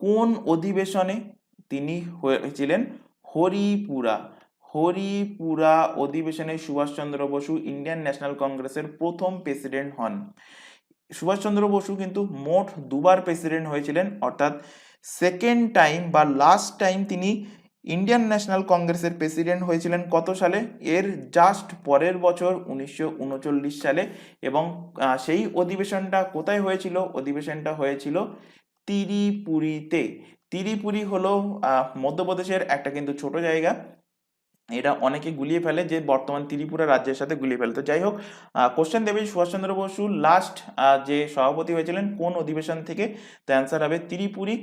কোন অধিবেশনে তিনি হয়েছিলেন? হরিপুরা অধিবেশনে সুভাষচন্দ্র বসু ইন্ডিয়ান ন্যাশনাল কংগ্রেসের প্রথম প্রেসিডেন্ট হন। সুভাষচন্দ্র বসু কিন্তু মোট দুবার প্রেসিডেন্ট হয়েছিলেন, অর্থাৎ সেকেন্ড টাইম বা লাস্ট টাইম তিনি ইন্ডিয়ান ন্যাশনাল কংগ্রেসের প্রেসিডেন্ট হয়েছিলেন কত সালে? এর জাস্ট পরের বছর 1939 সালে। এবং সেই অধিবেশনটা কোথায় হয়েছিল? অধিবেশনটা হয়েছিল ত্রিপুরীতে। ত্রিপুরী হলো মধ্যপ্রদেশের একটা কিন্তু ছোট জায়গা, এটা অনেকে গুলিয়ে ফেলে যে বর্তমান ত্রিপুরা রাজ্যের সাথে গুলিয়ে ফেলে। তো যাই হোক, কোশ্চেন দেবে সুভাষচন্দ্র বসু লাস্ট যে সভাপতি হয়েছিলেন কোন অধিবেশন থেকে? তো অ্যান্সার হবে ত্রিপুরী।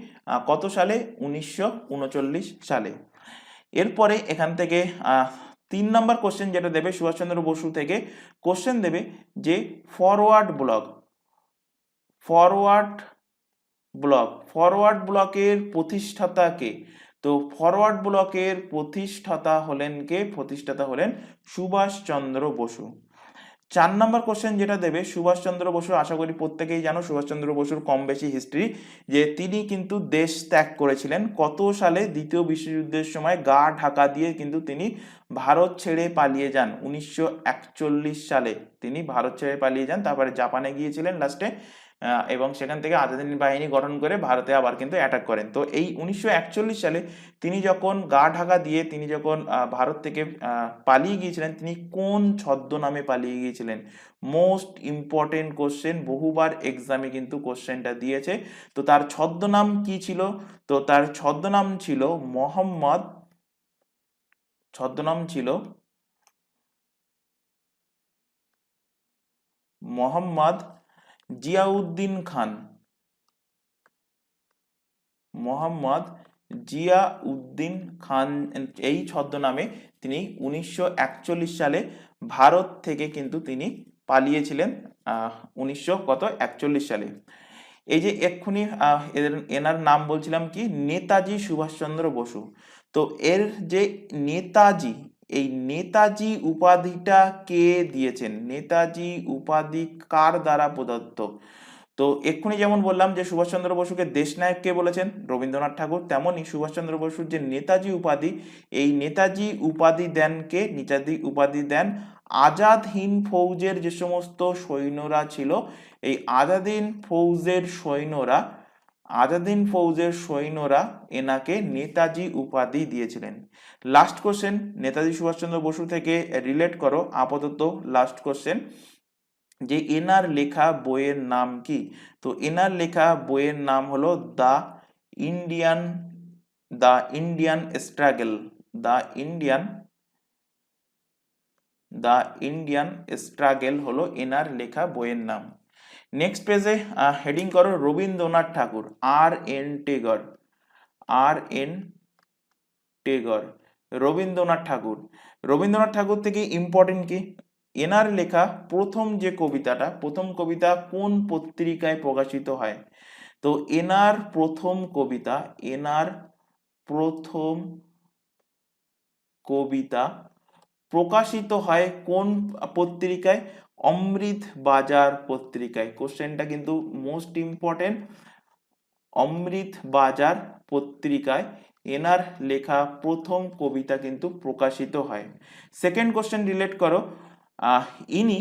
কত সালে? 1939 সালে। এরপরে এখান থেকে 3 নম্বর কোশ্চেন যেটা দেবে সুভাষচন্দ্র বসু থেকে, কোশ্চেন দেবে যে ফরওয়ার্ড ব্লকের প্রতিষ্ঠাতা কে? তো তো ফরওয়ার্ড ব্লকের প্রতিষ্ঠাতা হলেন সুভাষচন্দ্র বসু। 4 নম্বর কোশ্চেন যেটা দেবে সুভাষচন্দ্র বসু, আশা করি প্রত্যেকেই জানো সুভাষচন্দ্র বসুর কম বেশি হিস্ট্রি, যে তিনি কিন্তু দেশ ত্যাগ করেছিলেন কত সালে? দ্বিতীয় বিশ্বযুদ্ধের সময় গা ঢাকা দিয়ে কিন্তু তিনি ভারত ছেড়ে পালিয়ে যান। 1941 সালে তিনি ভারত ছেড়ে পালিয়ে যান, তারপরে জাপানে গিয়েছিলেন লাস্টে, এবং সেখান থেকে আজাদ হিন্দ বাহিনী গঠন করে ভারতে আবার কিন্তু অ্যাটাক করেন। তো এই 1941 সালে তিনি যখন গা ঢাকা দিয়ে তিনি যখন ভারত থেকে পালিয়ে গিয়েছিলেন, তিনি কোন ছদ্মনামে পালিয়ে গিয়েছিলেন? মোস্ট ইম্পর্টেন্ট কোশ্চেন, বহুবার এক্সামে কিন্তু কোশ্চেনটা দিয়েছে। তো তার ছদ্মনাম কি ছিল? তো তার ছদ্মনাম ছিল মোহাম্মদ জিয়াউদ্দিন খান। মোহাম্মদ জিয়াউদ্দিন খান এই ছদ্মনামে তিনি 1941 সালে ভারত থেকে কিন্তু তিনি পালিয়েছিলেন 1941 সালে। এই যে এক্ষুনি এনার নাম বলছিলাম কি, নেতাজি সুভাষচন্দ্র বসু। তো এর যে নেতাজি, এই নেতাজি উপাধিটা কে দিয়েছেন? নেতাজি উপাধি কার দ্বারা প্রদত্ত? তো এক্ষুনি যেমন বললাম যে সুভাষচন্দ্র বসুকে দেশনায়ক কে বলেছেন? রবীন্দ্রনাথ ঠাকুর। তেমনি সুভাষচন্দ্র বসুর যে নেতাজি উপাধি, এই নেতাজি উপাধি দেন আজাদ হিন্দ ফৌজের যে সমস্ত সৈন্যরা ছিল, এই আজাদ হিন্দ ফৌজের সৈন্যরা এনাকে নেতাজি উপাধি দিয়েছিলেন। লাস্ট কোশ্চেন, নেতাজি সুভাষচন্দ্র বসু থেকে রিলেট করো আপাতত লাস্ট কোশ্চেন, যে এনার লেখা বইয়ের নাম কি? তো এনার লেখা বইয়ের নাম হলো দ্য ইন্ডিয়ান স্ট্রাগল হলো এনার লেখা বইয়ের নাম। নেক্সট পেজে হেডিং করো রবীন্দ্রনাথ ঠাকুর, রবীন্দ্রনাথ ঠাকুর থেকে ইম্পর্টেন্ট কি? এনার লেখা প্রথম কবিতা কোন পত্রিকায় প্রকাশিত হয়? তো এনার প্রথম কবিতা প্রকাশিত হয় কোন পত্রিকায়? অমৃত বাজার পত্রিকায়। কোশ্চেনটা কিন্তু মোস্ট ইম্পর্টেন্ট, অমৃত বাজার পত্রিকায় এনার লেখা প্রথম কবিতা কিন্তু প্রকাশিত হয়। সেকেন্ড কোশ্চেন রিলেট করো, ইনি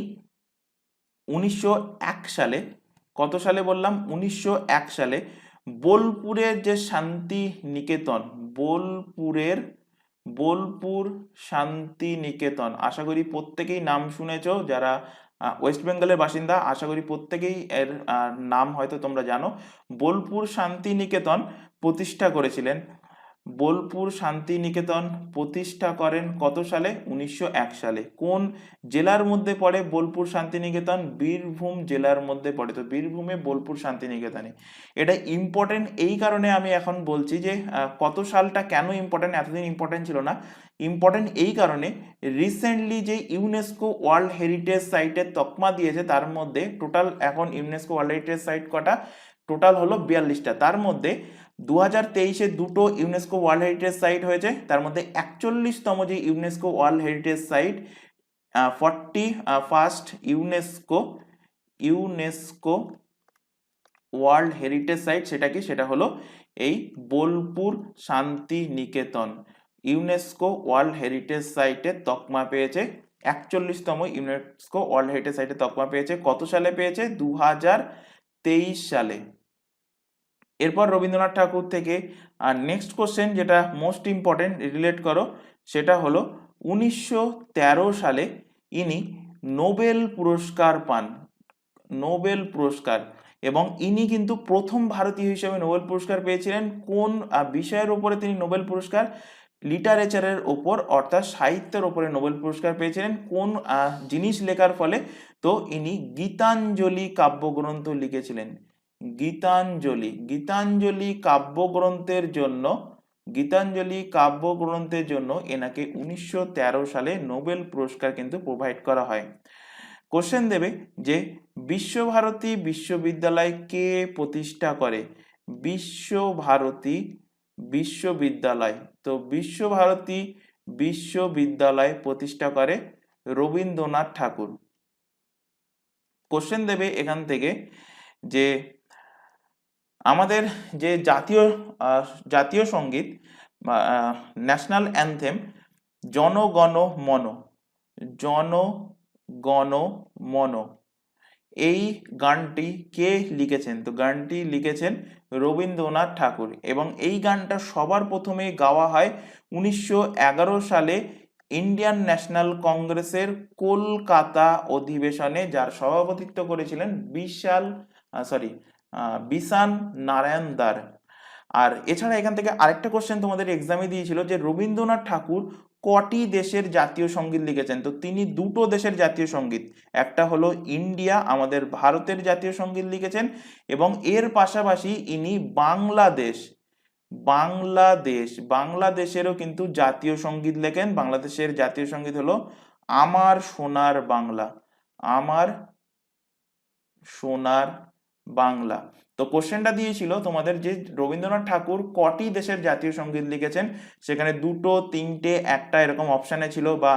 1901 সালে, কত সালে বললাম? 1901 সালে বোলপুরের যে শান্তি নিকেতন, বোলপুর শান্তি নিকেতন, আশা করি প্রত্যেকেই নাম শুনেছো, যারা ওয়েস্ট বেঙ্গলের বাসিন্দা আশা করি প্রত্যেকেই এর নাম হয়তো তোমরা জানো। বোলপুর শান্তি নিকেতন প্রতিষ্ঠা করেছিলেন, বোলপুর শান্তি নিকেতন প্রতিষ্ঠা করেন কত সালে? 1901 সালে। কোন জেলার মধ্যে পড়ে বোলপুর শান্তি নিকেতন? বীরভূম জেলার মধ্যে পড়ে। তো বীরভূমে বোলপুর শান্তি নিকেতনে। এটা ইম্পর্টেন্ট এই কারণে আমি এখন বলছি যে কত সালটা কেন ইম্পর্টেন্ট, এতদিন ইম্পর্টেন্ট ছিল না। ইম্পর্টেন্ট এই কারণে রিসেন্টলি যে ইউনেস্কো ওয়ার্ল্ড হেরিটেজ সাইটের তকমা দিয়েছে, তার মধ্যে টোটাল এখন ইউনেস্কো ওয়ার্ল্ড হেরিটেজ সাইট কটা? টোটাল হলো 42টা। তার মধ্যে 2023-এ দুটো ইউনেস্কো ওয়ার্ল্ড হেরিটেজ সাইট হয়েছে, তার মধ্যে 41তম যে UNESCO world heritage site, 41st UNESCO world heritage site, সেটা কি? সেটা হলো এই বোলপুর শান্তি নিকেতন। ইউনেস্কো ওয়ার্ল্ড হেরিটেজ সাইটে তকমা পেয়েছে, 41তম ইউনেস্কো ওয়ার্ল্ড হেরিটেজ সাইটে তকমা পেয়েছে। কত সালে পেয়েছে? 2023 সালে। এরপর রবীন্দ্রনাথ ঠাকুর থেকে নেক্সট কোশ্চেন যেটা মোস্ট ইম্পর্টেন্ট রিলেট করো, সেটা হলো 1913 সালে ইনি নোবেল পুরস্কার পান, নোবেল পুরস্কার। এবং ইনি কিন্তু প্রথম ভারতীয় হিসেবে নোবেল পুরস্কার পেয়েছিলেন। কোন বিষয়ের উপরে তিনি নোবেল পুরস্কার? লিটারেচারের ওপর, অর্থাৎ সাহিত্যের ওপরে নোবেল পুরস্কার পেয়েছিলেন। কোন জিনিস লেখার ফলে? তো ইনি গীতাঞ্জলি কাব্যগ্রন্থ লিখেছিলেন। গীতাঞ্জলি কাব্যগ্রন্থের জন্য এনাকে 1913 সালে নোবেল পুরস্কার কিন্তু প্রোভাইড করা হয়। কোশ্চেন দেবে যে বিশ্বভারতী বিশ্ববিদ্যালয় কে প্রতিষ্ঠা করে? বিশ্বভারতী বিশ্ববিদ্যালয়। তো বিশ্বভারতী বিশ্ববিদ্যালয় প্রতিষ্ঠা করে রবীন্দ্রনাথ ঠাকুর। কোশ্চেন দেবে এখান থেকে যে আমাদের যে জাতীয় সঙ্গীত বা ন্যাশনাল অ্যানথেম জনগণ মন, জনগণ মন, এই গানটি কে লিখেছেন? তো গানটি লিখেছেন রবীন্দ্রনাথ ঠাকুর এবং এই গানটা সবার প্রথমে গাওয়া হয় 1911 সালে ইন্ডিয়ান ন্যাশনাল কংগ্রেসের কলকাতা অধিবেশনে, যার সভাপতিত্ব করেছিলেন বিশান নারায়ণ দার। আর এছাড়া এখান থেকে আরেকটা কোশ্চেন তোমাদের এক্সামে দিয়েছিল যে রবীন্দ্রনাথ ঠাকুর কটি দেশের জাতীয় সঙ্গীত লিখেছেন? তো তিনি দুটো দেশের জাতীয় সঙ্গীত, একটা হলো ইন্ডিয়া আমাদের ভারতের জাতীয় সঙ্গীত লিখেছেন এবং এর পাশাপাশি ইনি বাংলাদেশেরও কিন্তু জাতীয় সঙ্গীত লেখেন। বাংলাদেশের জাতীয় সঙ্গীত হলো আমার সোনার বাংলা, আমার সোনার বাংলা। তো কোশ্চেনটা দিয়েছিল তোমাদের যে রবীন্দ্রনাথ ঠাকুর কটি দেশের জাতীয় সঙ্গীত লিখেছেন, সেখানে দুটো, তিনটে, একটা এরকম অপশানে ছিল বা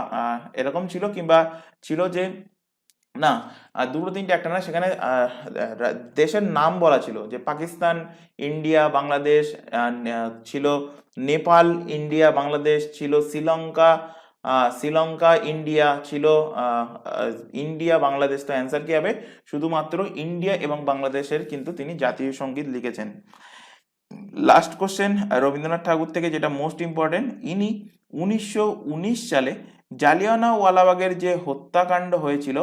এরকম ছিল, কিংবা ছিল যে না দুটো তিনটে একটা না, সেখানে দেশের নাম বলা ছিল যে পাকিস্তান, ইন্ডিয়া, বাংলাদেশ ছিল, নেপাল, ইন্ডিয়া, বাংলাদেশ ছিল, শ্রীলঙ্কা, ইন্ডিয়া ছিল, ইন্ডিয়া, বাংলাদেশ। তো অ্যান্সার কি হবে? শুধুমাত্র ইন্ডিয়া এবং বাংলাদেশের কিন্তু তিনি জাতীয় সঙ্গীত লিখেছেন। লাস্ট কোশ্চেন রবীন্দ্রনাথ ঠাকুর থেকে, যেটা মোস্ট ইম্পর্টেন্ট, ইনি 1919 সালে জালিয়ানওয়ালাবাগের যে হত্যাকাণ্ড হয়েছিল,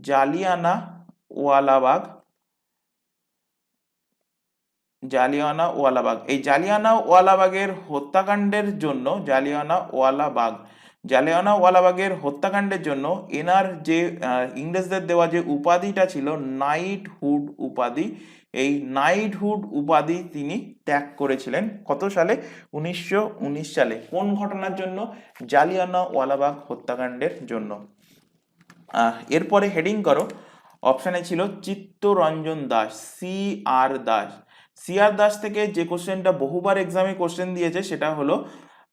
জালিয়ানওয়ালাবাগ, এই জালিয়ানওয়ালাবাগের হত্যাকাণ্ডের জন্য জালিয়ানওয়ালাবাগের হত্যাকাণ্ডের জন্য এনার যে ইংরেজদের দেওয়া যে উপাধিটা ছিল নাইটহুড উপাধি, এই নাইটহুড উপাধি তিনি ত্যাগ করেছিলেন কত সালে? 1919 সালে। কোন ঘটনার জন্য? জালিয়ানওয়ালাবাগ হত্যাকাণ্ডের জন্য। এরপরে হেডিং করো, অপশানে ছিল চিত্তরঞ্জন দাস, সি আর দাস থেকে যে কোশ্চেনটা বহুবার এক্সামে কোশ্চেন দিয়েছে সেটা হলো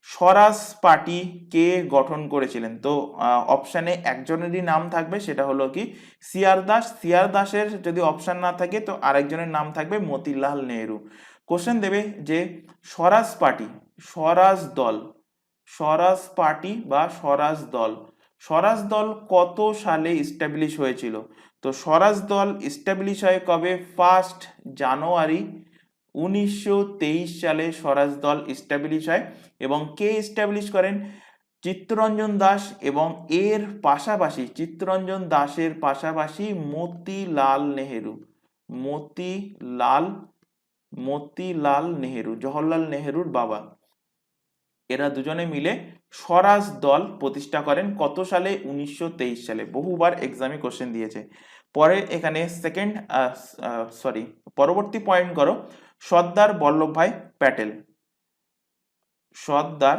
স্বরাজ পার্টি কে গঠন করেছিলেন? তো অপশানে একজনেরই নাম থাকবে, সেটা হলো কি সি আর দাসের যদি অপশান না থাকে তো আরেকজনের নাম থাকবে মতিলাল নেহেরু। কোশ্চেন দেবে যে স্বরাজ পার্টি বা স্বরাজ দল কত সালে ইস্টাবলিশ হয়েছিল? তো স্বরাজ দল ইস্টাবলিশ হয় কবে? 1 জানুয়ারি 1923 সালে স্বরাজ দল ইস্টাবলিশ হয়। এবং কে ইস্টাবলিশ করেন? চিত্তরঞ্জন দাস, এবং এর পাশাপাশি চিত্তরঞ্জন দাসের পাশাপাশি মতিলাল নেহেরু, জওহরলাল নেহেরুর বাবা, এরা দুজনে মিলে স্বরাজ দল প্রতিষ্ঠা করেন কত সালে? 1923 সালে। বহুবার এক্সামে কোশ্চেন দিয়েছে। পরে এখানে পরবর্তী পয়েন্ট করো, সর্দার বল্লভভাই প্যাটেল। সর্দার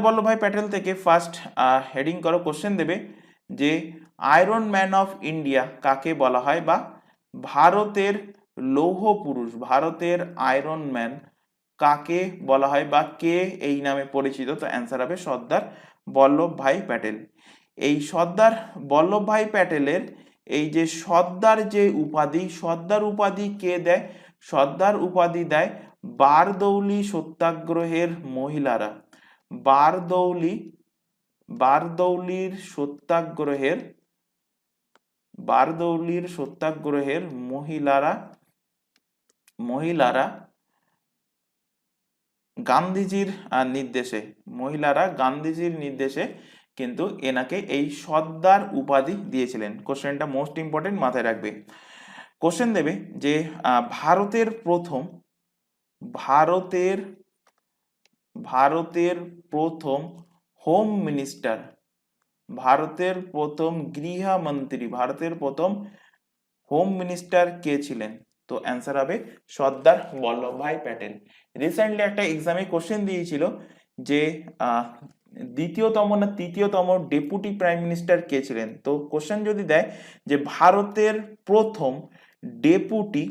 বল্লভভাই প্যাটেল থেকে ফার্স্ট হেডিং করো, কোশ্চেন দেবে যে আয়রন ম্যান অফ ইন্ডিয়া কাকে বলা হয়, বা ভারতের লৌহ পুরুষ, ভারতের আয়রন ম্যান কাকে বলা হয়, বা কে এই নামে পরিচিত? তো অ্যান্সার হবে সর্দার বল্লভভাই প্যাটেল। এই সর্দার বল্লভভাই প্যাটেলের এই যে সর্দার উপাধি কে দেয়? সর্দার উপাধি দেয় বারদৌলি সত্যাগ্রহের মহিলারা। বারদৌলির সত্যাগ্রহের মহিলারা গান্ধীজির নির্দেশে কিন্তু এনাকে এই সর্দার উপাধি দিয়েছিলেন। কোশ্চেনটা মোস্ট ইম্পর্টেন্ট, মাথায় রাখবে। কোশ্চেন দেবে যে ভারতের প্রথম হোম মিনিস্টার, ভারতের প্রথম গৃহমন্ত্রী, ভারতের প্রথম হোম মিনিস্টার কে ছিলেন? তো অ্যান্সার হবে সর্দার বল্লভভাই প্যাটেল। রিসেন্টলি একটা এক্সামে কোশ্চেন দিয়েছিল যে দ্বিতীয়তম না তৃতীয়তম ডেপুটি প্রাইম মিনিস্টার কে ছিলেন? তো কোশ্চেন যদি দেয় যে ভারতের প্রথম deputy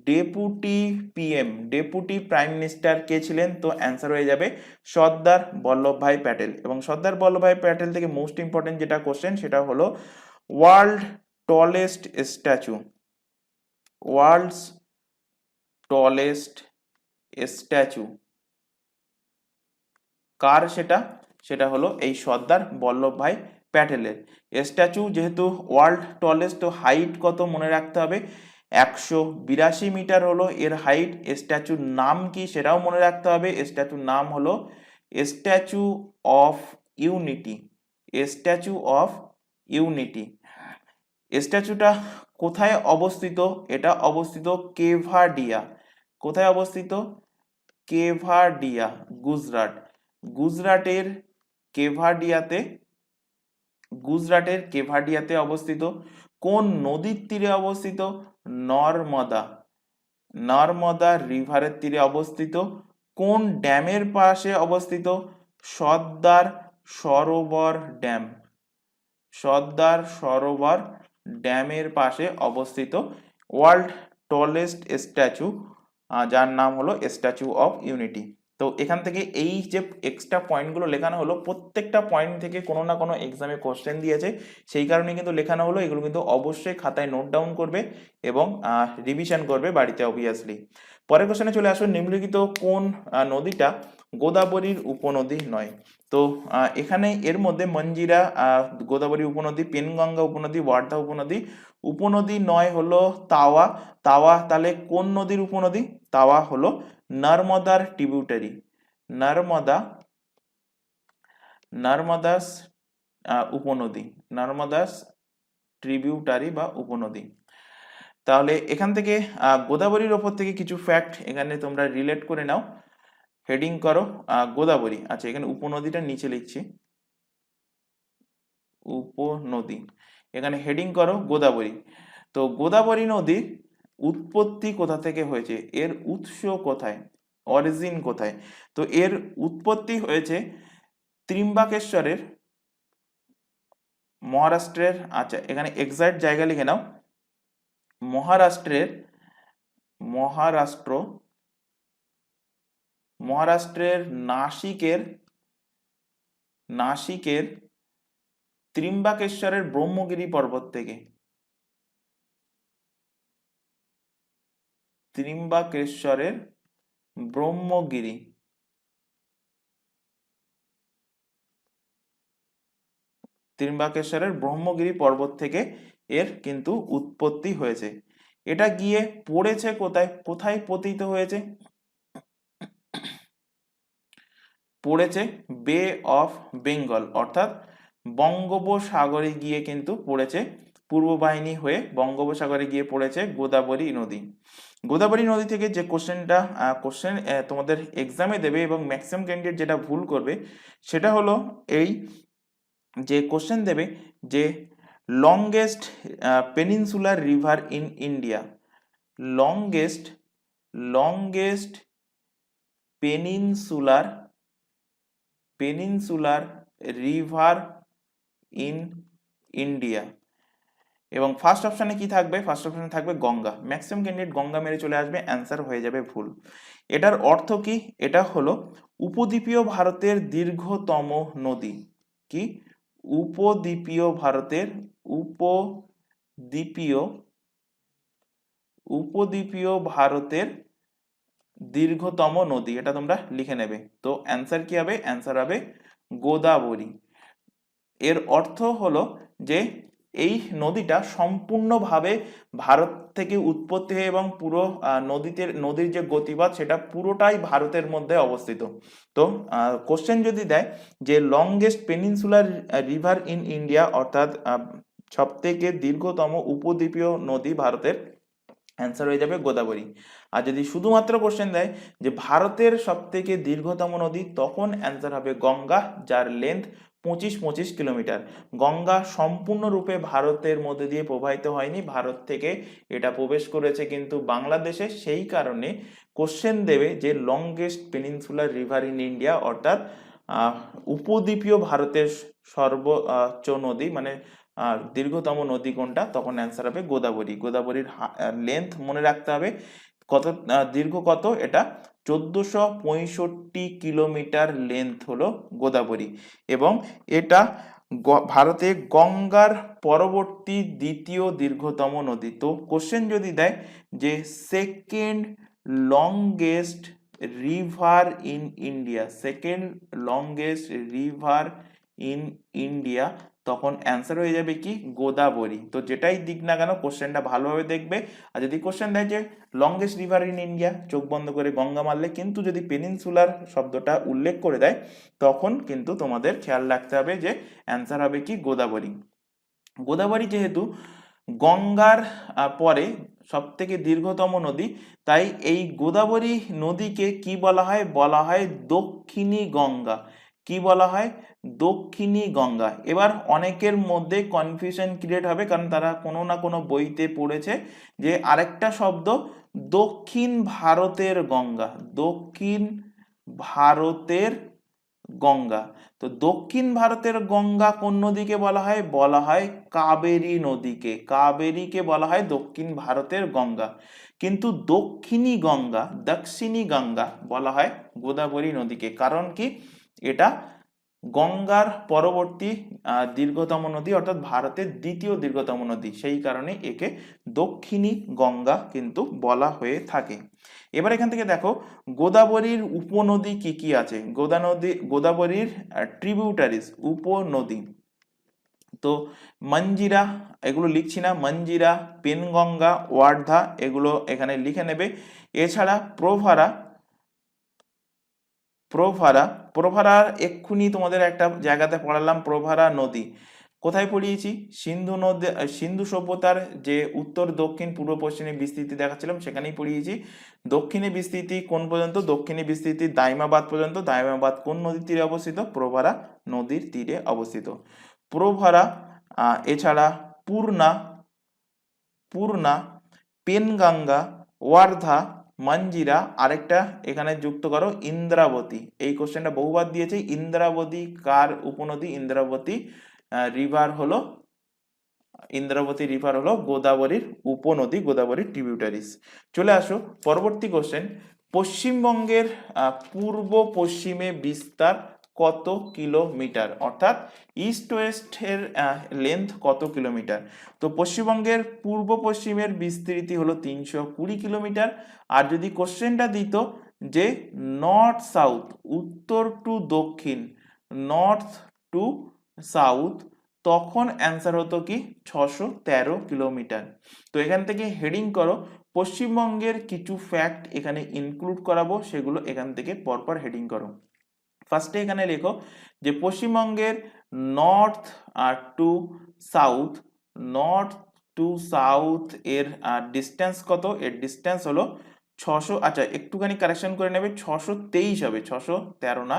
deputy PM deputy prime minister কে ছিলেন? তো অ্যান্সার হয়ে যাবে সর্দার বল্লভভাই প্যাটেল। এবং সর্দার বল্লভভাই প্যাটেল থেকে মোস্ট ইম্পর্টেন্ট যেটা কোশ্চেন সেটা হলো world tallest statue, world's tallest statue কার? সেটা সেটা হলো এই সর্দার বল্লভভাই প্যাটেলের। স্ট্যাচু যেহেতু ওয়ার্ল্ড টলেস্ট, তো হাইট কত মনে রাখতে হবে, 182 মিটার হলো এর হাইট। স্ট্যাচুর নাম কি সেটাও মনে রাখতে হবে, স্ট্যাচুর নাম হলো statue of unity, statue of unity. স্ট্যাচুটা কোথায় অবস্থিত? এটা অবস্থিত কেভাডিয়া। কোথায় অবস্থিত? কেভাডিয়া, গুজরাট। গুজরাটের কেভাডিয়াতে, গুজরাটের কেভাডিয়াতে অবস্থিত। কোন নদীর তীরে অবস্থিত? নর্মদা, নর্মদা রিভারের তীরে অবস্থিত। কোন ড্যামের পাশে অবস্থিত? সর্দার সরোবর ড্যাম, সর্দার সরোবর ড্যামের পাশে অবস্থিত ওয়ার্ল্ড টলেস্ট স্ট্যাচু, যার নাম হলো স্ট্যাচু অফ ইউনিটি। তো এখান থেকে এই যে এক্সট্রা পয়েন্টগুলো লেখানো হলো, প্রত্যেকটা পয়েন্ট থেকে কোনো না কোনো এক্সামে কোশ্চেন দিয়েছে, সেই কারণে কিন্তু লেখানো হলো। এগুলো কিন্তু অবশ্যই খাতায় নোট ডাউন করবে এবং রিভিশন করবে বাড়িতে অবভিয়াসলি। পরের কোশ্চেনে চলে আসুন, নিম্নলিখিত কোন নদীটা গোদাবরীর উপনদী নয়? তো এখানে এর মধ্যে মঞ্জিরা গোদাবরী উপনদী, পেনগঙ্গা উপনদী, ওয়ার্ধা উপনদী। উপনদী নয় হলো তাওয়া। তাওয়া তাহলে কোন নদীর উপনদী? তাওয়া হলো নর্মদার ট্রিবিউটারি, নর্মদা, নর্মদাস উপনদী, নর্মদাস ট্রিবিউটারি বা উপনদী। তাহলে এখান থেকে গোদাবরীর ওপর থেকে কিছু ফ্যাক্ট এখানে তোমরা রিলেট করে নাও। হেডিং করো গোদাবরী। আচ্ছা, এখানে উপনদীটা নিচে লিখছি, উপনদী। এখানে হেডিং করো গোদাবরী। তো গোদাবরী নদীর উৎপত্তি কোথা থেকে হয়েছে? এর উৎস কোথায়? অরিজিন কোথায়? তো এর উৎপত্তি হয়েছে ত্রিম্বাকেশ্বরের, মহারাষ্ট্রের। আচ্ছা, এখানে এক্সাক্ট জায়গা লিখে নাও, মহারাষ্ট্রের, মহারাষ্ট্র, মহারাষ্ট্রের নাসিকের, নাসিকের ত্রিম্বাকেশ্বরের ব্রহ্মগিরি পর্বত থেকে, ত্রিম্বাকেশ্বরের ব্রহ্মগিরি, ত্রিম্বাকেশ্বরের ব্রহ্মগিরি পর্বত থেকে এর কিন্তু উৎপত্তি হয়েছে। এটা গিয়ে পড়েছে কোথায়? কোথায় পতিত হয়েছে? পড়েছে বে অফ বেঙ্গল, অর্থাৎ বঙ্গোপসাগরে গিয়ে কিন্তু পড়েছে, পূর্ব বাহিনী হয়ে বঙ্গোপসাগরে গিয়ে পড়েছে গোদাবরী নদী। গোদাবরী নদী থেকে যে কোশ্চেনটা তোমাদের এক্সামে দেবে এবং ম্যাক্সিমাম ক্যান্ডিডেট যেটা ভুল করবে সেটা হলো এই যে কোশ্চেন দেবে যে longest peninsular river in India, longest, longest peninsular, peninsular river in India. এবং ফার্স্ট অপশানে কি থাকবে? ফার্স্ট অপশানে থাকবে গঙ্গা। ম্যাক্সিমাম ক্যান্ডিডেট গঙ্গা মেরে চলে আসবে, অ্যান্সার হয়ে যাবে ভুল। এটার অর্থ কি? এটা হলো উপদ্বীপীয় ভারতের দীর্ঘতম নদী। কি? উপদ্বীপীয় ভারতের, উপদ্বীপীয়, উপদ্বীপীয় ভারতের দীর্ঘতম নদী। এটা তোমরা লিখে নেবে। তো অ্যান্সার কি হবে? অ্যান্সার হবে গোদাবরী। এর অর্থ হলো যে এই নদীটা সম্পূর্ণভাবে ভারত থেকে উৎপত্তি হয়ে এবং পুরো নদীর যে গতিপথ সেটা পুরোটাই ভারতের মধ্যে অবস্থিত। তো কোশ্চেন যদি দেয় যে longest peninsular river in India, অর্থাৎ সব থেকে দীর্ঘতম উপদ্বীপীয় নদী ভারতের, অ্যান্সার হয়ে যাবে গোদাবরী। আর যদি শুধুমাত্র কোশ্চেন দেয় যে ভারতের সব থেকে দীর্ঘতম নদী, তখন অ্যান্সার হবে গঙ্গা, যার লেন্থ 25 কিলোমিটার। গঙ্গা সম্পূর্ণরূপে ভারতের মধ্যে দিয়ে প্রবাহিত হয়নি, ভারত থেকে এটা প্রবেশ করেছে কিন্তু বাংলাদেশে। সেই কারণে কোশ্চেন দেবে যে longest peninsular river in India, অর্থাৎ উপদ্বীপীয় ভারতের সর্বোচ্চ নদী মানে দীর্ঘতম নদী কোনটা, তখন অ্যান্সার হবে গোদাবরী। গোদাবরীর লেন্থ মনে রাখতে হবে কত, দীর্ঘ কত, এটা 1465 কিলোমিটার লেন্থ হলো গোদাবরী, এবং এটা ভারতে গঙ্গার পরবর্তী দ্বিতীয় দীর্ঘতম নদী। তো কোশ্চেন যদি দেয় যে second longest river in India, second longest river in India, তখন অ্যান্সার হয়ে যাবে কি গোদাবরী। তো যেটাই দিক না কেন কোশ্চেনটা ভালোভাবে দেখবে। আর যদি কোশ্চেন দেয় যে লংগেস্ট রিভার ইন ইন্ডিয়া, চোখ বন্ধ করে গঙ্গা মারলে, কিন্তু যদি পেনিনসুলার শব্দটা উল্লেখ করে দেয় তখন কিন্তু তোমাদের খেয়াল রাখতে হবে যে অ্যান্সার হবে কি গোদাবরী। গোদাবরী যেহেতু গঙ্গার পরে সব থেকে দীর্ঘতম নদী, তাই এই গোদাবরী নদীকে কি বলা হয়, বলা হয় দক্ষিণী গঙ্গা। কি বলা হয়, দক্ষিণী গঙ্গা। এবার অনেকের মধ্যে কনফিউশন ক্রিয়েট হবে, কারণ তারা কোনো না কোনো বইতে পড়েছে যে আরেকটা শব্দ দক্ষিণ ভারতের গঙ্গা, দক্ষিণ ভারতের গঙ্গা। তো দক্ষিণ ভারতের গঙ্গা কোন নদীকে বলা হয়, বলা হয় কাবেরী নদীকে। কাবেরীকে বলা হয় দক্ষিণ ভারতের গঙ্গা, কিন্তু দক্ষিণী গঙ্গা, দক্ষিণী গঙ্গা বলা হয় গোদাবরী নদীকে। কারণ কি, এটা গঙ্গার পরবর্তী দীর্ঘতম নদী, অর্থাৎ ভারতের দ্বিতীয় দীর্ঘতম নদী, সেই কারণে একে দক্ষিণী গঙ্গা কিন্তু বলা হয়ে থাকে। এবার এখান থেকে দেখো গোদাবরীর উপনদী কি কি আছে। গোদাবরীর ট্রিবিউটারিজ, উপনদী, তো মঞ্জিরা, এগুলো লিখছি না, মঞ্জিরা, পেনগঙ্গা, ওয়ার্ধা, এগুলো এখানে লিখে নেবে। এছাড়া প্রভারা, প্রভারা, প্রভারার এক্ষুনি তোমাদের একটা জায়গাতে পড়ালাম, প্রভারা নদী কোথায় পড়িয়েছি, সিন্ধু নদী, সিন্ধু সভ্যতার যে উত্তর দক্ষিণ পূর্ব পশ্চিমে বিস্তৃতি দেখাচ্ছিলাম সেখানেই পড়িয়েছি। দক্ষিণে বিস্তৃতি কোন পর্যন্ত, দক্ষিণে বিস্তৃতি দাইমাবাদ পর্যন্ত। দাইমাবাদ কোন নদীর তীরে অবস্থিত, প্রভারা নদীর তীরে অবস্থিত। প্রভারা, এছাড়া পূর্ণা, পূর্ণা, পেনগঙ্গা, ওয়ার্ধা, মঞ্জিরা, আরেকটা এখানে যুক্ত করো ইন্দ্রাবতী। এই কোশ্চেনটা বহুবার দিয়েছে। ইন্দ্রাবতী কার উপনদী, ইন্দ্রাবতী রিভার হলো, ইন্দ্রাবতী রিভার হলো গোদাবরীর উপনদী, গোদাবরীর ট্রিবিউটারিজ। চলে আসো পরবর্তী কোশ্চেন, পশ্চিমবঙ্গের পূর্ব পশ্চিমে বিস্তার কত কিলোমিটার, অর্থাৎ ইস্ট ওয়েস্টের লেন্থ কত কিলোমিটার। তো পশ্চিমবঙ্গের পূর্ব পশ্চিমের বিস্তৃতি হলো 320 কিলোমিটার। আর যদি কোশ্চেনটা দিত যে নর্থ সাউথ, উত্তর টু দক্ষিণ, নর্থ টু সাউথ, তখন অ্যান্সার হতো কি 613 কিলোমিটার। তো এখান থেকে হেডিং করো, পশ্চিমবঙ্গের কিছু ফ্যাক্ট এখানে ইনক্লুড করাবো, সেগুলো এখান থেকে পরপর হেডিং করো। ফার্স্টে এখানে লেখো যে পশ্চিমবঙ্গের north two south, north two south এর ডিস্টেন্স কত, এর ডিস্টেন্স হলো 600, আচ্ছা একটুখানি কারেকশন করে নেবে, 623 হবে, 613 না,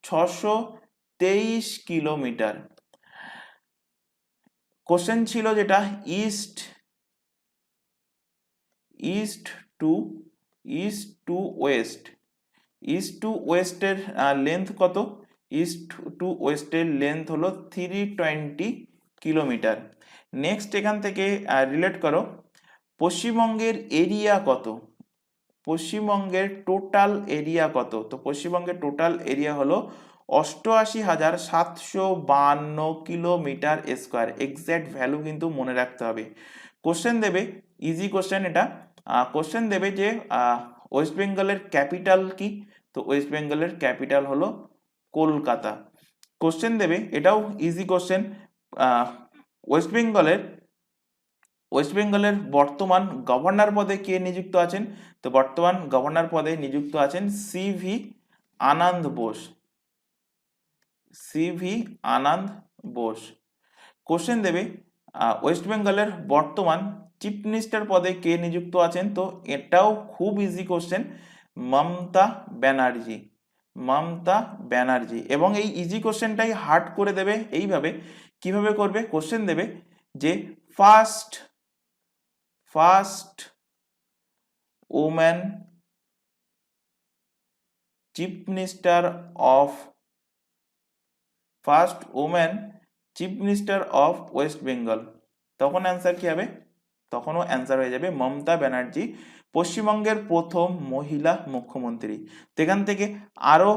623 কিলোমিটার। কোশ্চেন ছিল যেটা east, east to, east to west, east to ওয়েস্টের লেন্থ কত, ইস্ট টু ওয়েস্টের লেন্থ হলো 320 কিলোমিটার। নেক্সট এখান থেকে রিলেট করো, পশ্চিমবঙ্গের এরিয়া কত, পশ্চিমবঙ্গের টোটাল এরিয়া কত। তো পশ্চিমবঙ্গের টোটাল এরিয়া হলো 88,752 কিলোমিটার স্কোয়ার। এক্স্যাক্ট ভ্যালু কিন্তু মনে রাখতে হবে। কোশ্চেন দেবে, ইজি কোশ্চেন এটা, কোশ্চেন দেবে যে ওয়েস্ট বেঙ্গলের ক্যাপিটাল কি, তো ওয়েস্ট বেঙ্গলের ক্যাপিটাল হলো কলকাতা। কোশ্চেন দেবে, এটাও ইজি কোশ্চেন, ওয়েস্ট বেঙ্গলের, ওয়েস্ট বেঙ্গলের বর্তমান গভর্নর পদে কে নিযুক্ত আছেন, তো বর্তমান গভর্নর পদে নিযুক্ত আছেন সিভি আনন্দ বোস, সিভি আনন্দ বোস। কোশ্চেন দেবে ওয়েস্ট বেঙ্গলের বর্তমান চিফ মিনিস্টার পদে কে নিযুক্ত আছেন, তো এটাও খুব ইজি কোশ্চেন, মমতা ব্যানার্জি, মমতা ব্যানার্জি। এবং এই ইজি কোশ্চেনটাই হার্ড করে দেবে এইভাবে, কিভাবে করবে, কোশ্চেন দেবে যে first, first woman chief minister of first woman chief minister of West Bengal, তখন অ্যান্সার কি হবে? তখনও অ্যান্সার হয়ে যাবে মমতা ব্যানার্জি, পশ্চিমবঙ্গের প্রথম মহিলা মুখ্যমন্ত্রী। তো এখান থেকে আরও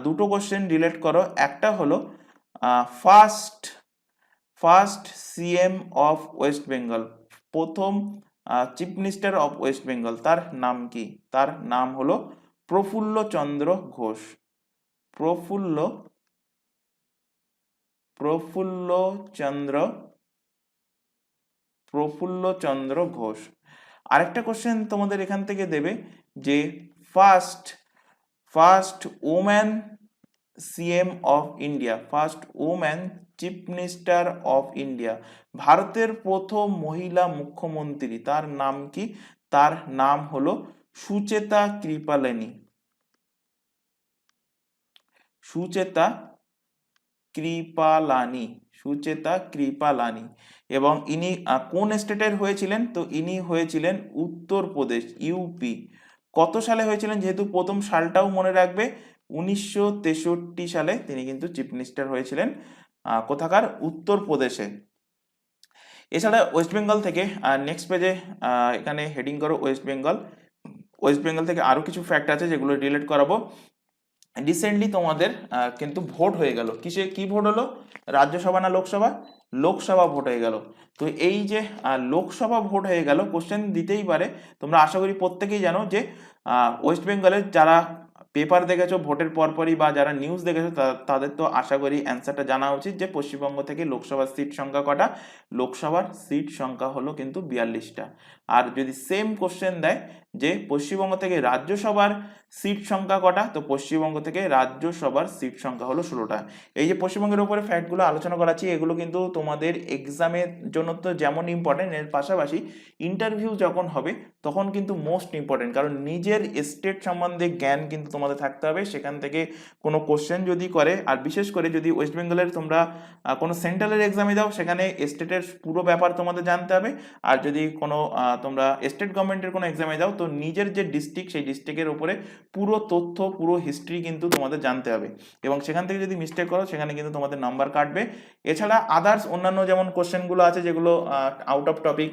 দুটো কোশ্চেন রিলেট করো। একটা হলো first first CM of West Bengal, প্রথম chief minister of West Bengal, তার নাম কি? তার নাম হলো প্রফুল্ল চন্দ্র ঘোষ। প্রফুল্ল প্রফুল্ল চন্দ্র প্রফুল্ল চন্দ্র ঘোষ। আরেকটা কোশ্চেন তোমাদের এখান থেকে দেবে যে first first woman CM of India, first woman chief minister of India, ভারতের প্রথম মহিলা মুখ্যমন্ত্রী, তার নাম কি? তার নাম হলো সুচেতা কৃপালানি। সুচেতা কৃপালানি, সুচেতা কৃপালানি। এবং ইনি কোন স্টেটের হয়েছিলেন? তো ইনি হয়েছিলেন উত্তরপ্রদেশ, ইউপি। কত সালে হয়েছিলেন? যেহেতু প্রথম সালটাও মনে রাখবে, 1963 সালে তিনি কিন্তু চিফ মিনিস্টার হয়েছিলেন। কোথাকার? উত্তরপ্রদেশে। এছাড়া ওয়েস্ট বেঙ্গল থেকে নেক্সট পেজে এখানে হেডিং করো ওয়েস্ট বেঙ্গল। ওয়েস্ট বেঙ্গল থেকে আরো কিছু ফ্যাক্ট আছে যেগুলো রিলেট করাবো। রিসেন্টলি তোমাদের কিন্তু ভোট হয়ে গেল। কি ভোট হলো? রাজ্যসভা না লোকসভা? লোকসভা ভোট হয়ে গেল। তো এই যে লোকসভা ভোট হয়ে গেল, কোশ্চেন দিতেই পারে। তোমরা আশা করি প্রত্যেকেই জানো যে ওয়েস্ট বেঙ্গলের যারা পেপার দেখেছো ভোটের পরপরই বা যারা নিউজ দেখেছো তাদের তো আশা করি অ্যান্সারটা জানা উচিত যে পশ্চিমবঙ্গ থেকে লোকসভার সিট সংখ্যা কটা? লোকসভার সিট সংখ্যা হলো কিন্তু 42টা। আর যদি সেম কোশ্চেন দেয় যে পশ্চিমবঙ্গ থেকে রাজ্যসভার সিট সংখ্যা কটা? তো পশ্চিমবঙ্গ থেকে রাজ্যসভার সিট সংখ্যা হলো 16টা। এই যে পশ্চিমবঙ্গের উপরে ফ্যাক্টগুলো আলোচনা করাচ্ছি, এগুলো কিন্তু তোমাদের এক্সামের জন্য তো যেমন ইম্পর্টেন্ট, এর পাশাপাশি ইন্টারভিউ যখন হবে তখন কিন্তু মোস্ট ইম্পর্টেন্ট। কারণ নিজের স্টেট সম্বন্ধে জ্ঞান কিন্তু তোমাদের থাকতে হবে। সেখান থেকে কোনো কোশ্চেন যদি করে, আর বিশেষ করে যদি ওয়েস্ট বেঙ্গলের তোমরা কোনো সেন্ট্রালের এক্সামে দাও, সেখানে স্টেটের পুরো ব্যাপার তোমাদের জানতে হবে। আর যদি কোনো তোমরা স্টেট গভর্নমেন্টের কোনো এক্সামে যাও, তো নিজের যে ডিস্ট্রিক্ট, সেই ডিস্ট্রিক্টের উপরে পুরো তথ্য, পুরো হিস্ট্রি কিন্তু তোমাদের জানতে হবে। এবং সেখান থেকে যদি মিস্টেক করো, সেখানে কিন্তু তোমাদের নাম্বার কাটবে। এছাড়া আদার্স অন্যান্য যেমন কোশ্চেনগুলো আছে যেগুলো আউট অফ টপিক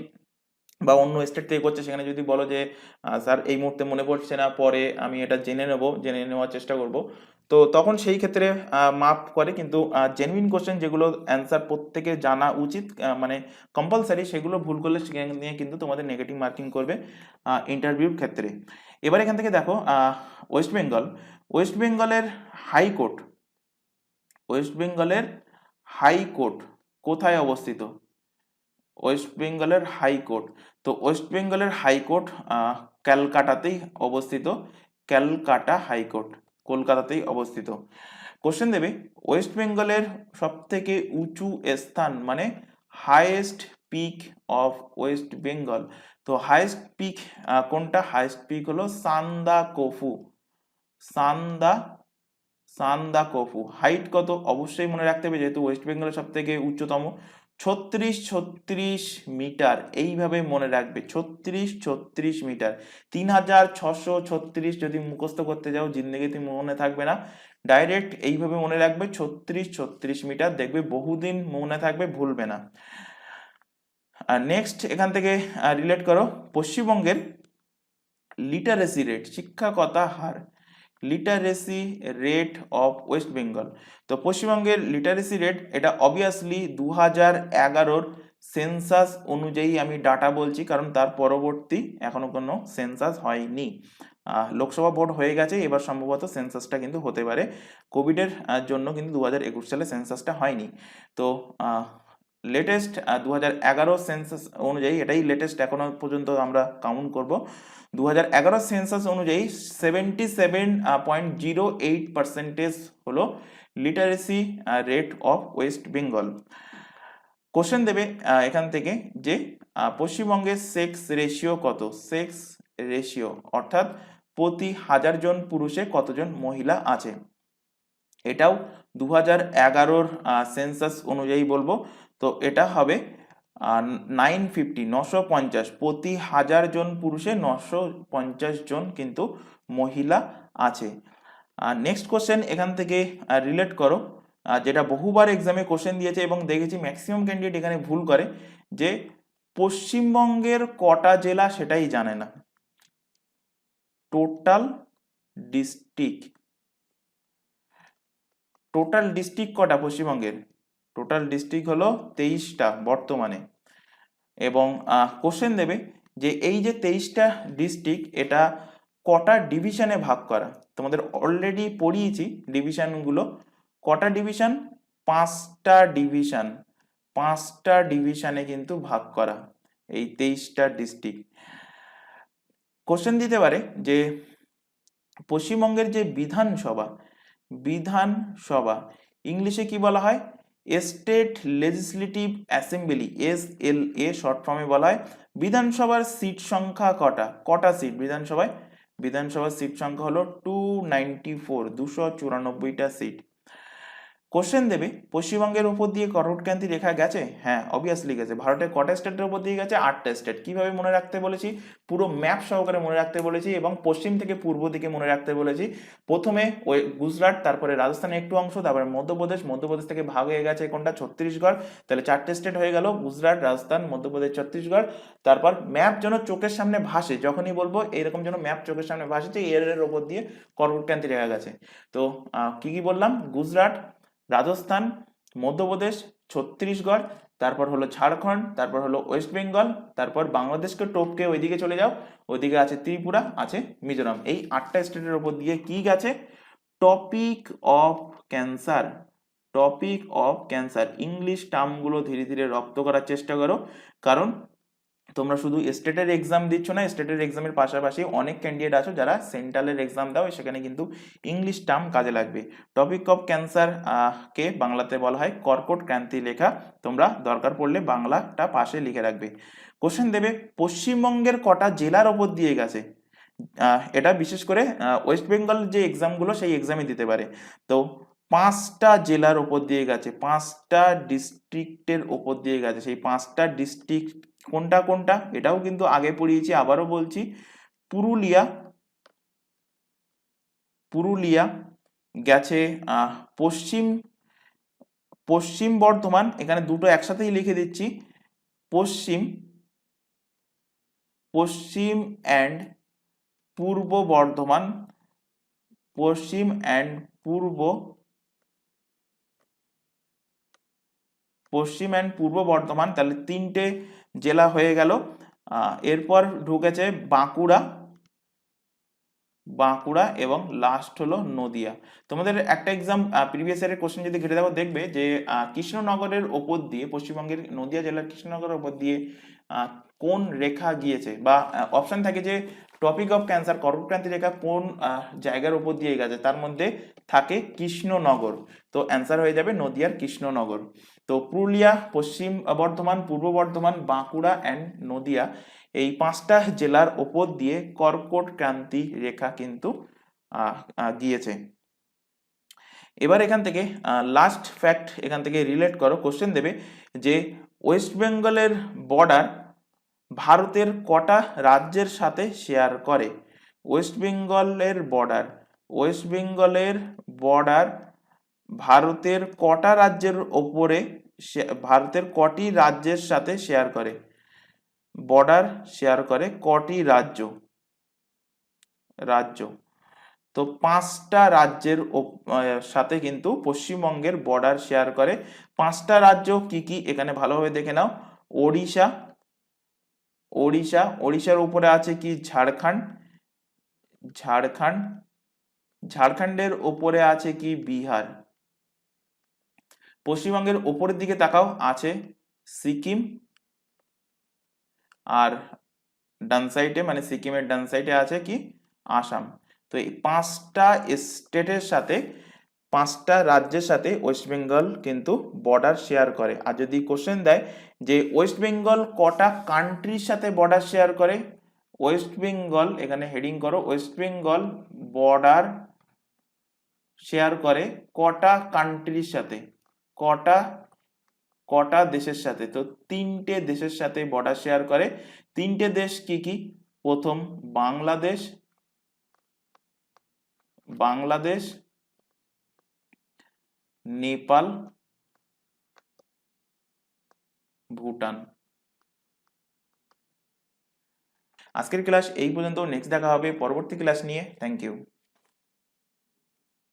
বা অন্য স্টেট থেকে করছে, সেখানে যদি বলো যে স্যার এই মুহূর্তে মনে পড়ছে না, পরে আমি এটা জেনে নেওয়ার চেষ্টা করব, তো তখন সেই ক্ষেত্রে মাফ করে। কিন্তু জেনুইন কোশ্চেন যেগুলো অ্যান্সার প্রত্যেকে জানা উচিত, মানে কম্পালসারি, সেগুলো ভুল করলে সেখানে নিয়ে কিন্তু তোমাদের নেগেটিভ মার্কিং করবে ইন্টারভিউর ক্ষেত্রে। এবার এখান থেকে দেখো ওয়েস্ট বেঙ্গলের হাইকোর্ট, ওয়েস্ট বেঙ্গলের হাইকোর্ট কোথায় অবস্থিত? ওয়েস্ট বেঙ্গলের হাইকোর্ট, তো ওয়েস্ট বেঙ্গলের হাইকোর্ট ক্যালকাটাতেই অবস্থিত। ক্যালকাটা হাইকোর্ট কলকাতাতেই অবস্থিত। কোশ্চেন দেবে ওয়েস্ট বেঙ্গলের সব থেকে উঁচু স্থান, মানে highest peak of West Bengal. তো হাইয়েস্ট পিক কোনটা? হাইয়েস্ট পিক হলো সান্দাকফু। সান্দাকফু। হাইট কত? অবশ্যই মনে রাখতে হবে, যেহেতু ওয়েস্ট বেঙ্গলের সব থেকে উচ্চতম, 36 মিটার। এইভাবে মনে রাখবে, 36 মিটার। 3636 যদি মুখস্থ করতে যাও, জিন্দেগিতে মনে থাকবে না। ডাইরেক্ট এইভাবে মনে রাখবে 36 মিটার, দেখবে বহুদিন মনে থাকবে, ভুলবে না। আর নেক্সট এখান থেকে রিলেট করো পশ্চিমবঙ্গের লিটারেসি রেট, শিক্ষাকতা হার, literacy rate of West Bengal. তো পশ্চিমবঙ্গের লিটারেসি রেট, এটা অবভিয়াসলি 2011 সেন্সাস অনুযায়ী আমি ডাটা বলছি, কারণ তার পরবর্তী এখনো কোনো সেন্সাস হয়নি। লোকসভা ভোট হয়ে গেছে, এবার সম্ভবত সেন্সাসটা কিন্তু হতে পারে। কোভিডের জন্য কিন্তু 2021 সালে সেন্সাসটা হয়নি। তো লেটেস্ট 2011 সেন্সাস অনুযায়ী, এটাই লেটেস্ট এখনো পর্যন্ত আমরা কাউন্ট করব। 2011 সেন্সাস অনুযায়ী 77.08% হলো literacy rate of West Bengal. Question দেবে এখান থেকে যে পশ্চিমবঙ্গের সেক্স রেশিও কত? সেক্স রেশিও অর্থাৎ প্রতি 1000 জন পুরুষে কতজন মহিলা আছে, এটাও 2011 সেন্সাস অনুযায়ী বলবো। তো এটা হবে 950 প্রতি 1000 জন পুরুষে 950 জন কিন্তু মহিলা আছে। নেক্সট কোশ্চেন এখান থেকে রিলেট করো যেটা বহুবার এক্সামে কোশ্চেন দিয়েছে এবং দেখেছি ম্যাক্সিমাম ক্যান্ডিডেট এখানে ভুল করে, যে পশ্চিমবঙ্গের কটা জেলা সেটাই জানে না। টোটাল ডিস্ট্রিক্ট, টোটাল ডিস্ট্রিক্ট কটা পশ্চিমবঙ্গের? টোটাল ডিস্ট্রিক্ট হলো 23টা বর্তমানে। এবং কোশ্চেন দেবে যে এই যে 23টা ডিস্ট্রিক্ট এটা কটা ডিভিশনে ভাগ করা। তোমাদের অলরেডি পড়িয়েছি ডিভিশনগুলো। কটা ডিভিশন? 5টা ডিভিশন, 5টা ডিভিশনে কিন্তু ভাগ করা এই 23টা ডিস্ট্রিক্ট। কোশ্চেন দিতে পারে যে পশ্চিমবঙ্গের যে বিধানসভা, বিধানসভা ইংলিশে কি বলা হয়? State legislative assembly, SLA short ফর্মে বলা হয়। বিধানসভার সিট সংখ্যা কটা? কটা সিট বিধানসভায়? বিধানসভার সিট সংখ্যা হলো 294, 294টা সিট। কোশ্চেন দেবে পশ্চিমবঙ্গের উপর দিয়ে কর্কটক্রান্তি রেখা গেছে? হ্যাঁ, অবভিয়াসলি গেছে। ভারতের কটা স্টেটের উপর দিয়ে গেছে? 8টা স্টেট। কিভাবে মনে রাখতে বলেছি? পুরো ম্যাপ সহকারে মনে রাখতে বলেছি এবং পশ্চিম থেকে পূর্ব দিকে মনে রাখতে বলেছি। প্রথমে ওই গুজরাট, তারপরে রাজস্থানের একটু অংশ, তারপরে মধ্যপ্রদেশ, মধ্যপ্রদেশ থেকে ভাগ হয়ে গেছে কোনটা? ছত্তিশগড়। তাহলে 4টে স্টেট হয়ে গেল, গুজরাট, রাজস্থান, মধ্যপ্রদেশ, ছত্তিশগড়। তারপর ম্যাপ যেন চোখের সামনে ভাসে, যখনই বলবো এরকম যেন ম্যাপ চোখের সামনে ভাসে যে এর ওপর দিয়ে কর্কটক্রান্তি রেখা গেছে। তো কি কি বললাম? গুজরাট, রাজস্থান, মধ্যপ্রদেশ, ছত্তিশগড়, তারপর হলো ঝাড়খণ্ড, তারপর হলো ওয়েস্ট বেঙ্গল, তারপর বাংলাদেশকে টপকে ওইদিকে চলে যাও, ওইদিকে আছে ত্রিপুরা, আছে মিজোরাম। এই 8টা স্টেটের উপর দিয়ে কি গেছে? Topic of cancer, topic of cancer. English টার্মগুলো ধীরে ধীরে রপ্ত করার চেষ্টা করো, কারণ তোমরা শুধু স্টেটের এক্সাম দিচ্ছ না, স্টেটের এক্সামের পাশাপাশি অনেক ক্যান্ডিডেট আছো যারা সেন্ট্রালের এক্সাম দাও, সেখানে কিন্তু ইংলিশ টার্ম কাজে লাগবে। টপিক অফ ক্যান্সার কে বাংলাতে বলা হয় কর্কট ক্রান্তি লেখা। তোমরা দরকার পড়লে বাংলাটা পাশে লিখে রাখবে। কোশ্চেন দেবে পশ্চিমবঙ্গের কটা জেলার ওপর দিয়ে গেছে? এটা বিশেষ করে ওয়েস্ট বেঙ্গল যে এক্সামগুলো সেই এক্সামে দিতে পারে। তো 5টা জেলার ওপর দিয়ে গেছে, 5টা ডিস্ট্রিক্টের ওপর দিয়ে গেছে। সেই 5টা ডিস্ট্রিক্ট কোনটা কোনটা এটাও কিন্তু আগে পড়িয়েছি, আবারও বলছি। পুরুলিয়া, পুরুলিয়া গেছে পশ্চিম, পশ্চিম বর্ধমান, এখানে দুটো একসাথেই লিখে দিচ্ছি, পশ্চিম, পশ্চিম and Purba Bardhaman, Paschim and Purba, Paschim and পূর্ব বর্ধমান। তাহলে 3টে জেলা হয়ে গেল। এরপর ঢুকেছে বাঁকুড়া, বাঁকুড়া এবং লাস্ট হলো নদিয়া। তোমাদের একটা এক্সাম প্রিভিয়াস ইয়ারের কোশ্চেন যদি ঘেটে দেখো, দেখবে যে কৃষ্ণনগরের ওপর দিয়ে, পশ্চিমবঙ্গের নদিয়া জেলার কৃষ্ণনগরের ওপর দিয়ে কোন রেখা গিয়েছে, বা অপশন থাকে যে টপিক অফ ক্যান্সার কর্কটক্রান্তি রেখা কোন জায়গার উপর দিয়ে গেছে, তার মধ্যে থাকে কৃষ্ণনগর। তো অ্যান্সার হয়ে যাবে নদিয়ার কৃষ্ণনগর। তো পুরুলিয়া, পশ্চিম বর্ধমান, পূর্ব বর্ধমান, বাঁকুড়া অ্যান্ড নদিয়া, এই 5টা জেলার ওপর দিয়ে কর্কট ক্রান্তি রেখা কিন্তু গিয়েছে। এবার এখান থেকে লাস্ট ফ্যাক্ট এখান থেকে রিলেট করো। কোশ্চেন দেবে যে ওয়েস্ট বেঙ্গলের বর্ডার ভারতের কটা রাজ্যের সাথে শেয়ার করে? ওয়েস্ট বেঙ্গলের বর্ডার, ওয়েস্ট বেঙ্গলের বর্ডার ভারতের কটা রাজ্যের ওপরে, ভারতের কটি রাজ্যের সাথে শেয়ার করে? বর্ডার শেয়ার করে কটি রাজ্য? রাজ্য। তো 5টা রাজ্যের সাথে কিন্তু পশ্চিমবঙ্গের বর্ডার শেয়ার করে। 5টা রাজ্য কি কি এখানে ভালোভাবে দেখে নাও। ওড়িশা, ওড়িশা, ওড়িশার উপরে আছে কি? ঝাড়খণ্ড, ঝাড়খণ্ড, ঝাড়খণ্ডের উপরে আছে কি? বিহার। পশ্চিমবঙ্গের উপরের দিকে তাকাও, আছে সিকিম, আর ডান সাইডে মানে সিকিমের ডান সাইডে আছে কি? আসাম। তো এই 5টা স্টেটের সাথে, 5টা রাজ্যের সাথে ওয়েস্ট বেঙ্গল কিন্তু বর্ডার শেয়ার করে। আর যদি কোশ্চেন দেয় যে ওয়েস্ট বেঙ্গল কটা কান্ট্রির সাথে বর্ডার শেয়ার করে, ওয়েস্ট বেঙ্গল এখানে হেডিং করো, ওয়েস্ট বেঙ্গল বর্ডার শেয়ার করে কটা কান্ট্রির সাথে, কটা, কটা দেশের সাথে? তো 3টে দেশের সাথে বর্ডার শেয়ার করে। 3টে দেশ কি কি? প্রথম বাংলাদেশ, বাংলাদেশ, নেপাল, ভুটান। আজকের ক্লাস এই পর্যন্ত। নেক্সট দেখা হবে পরবর্তী ক্লাস নিয়ে। Thank you.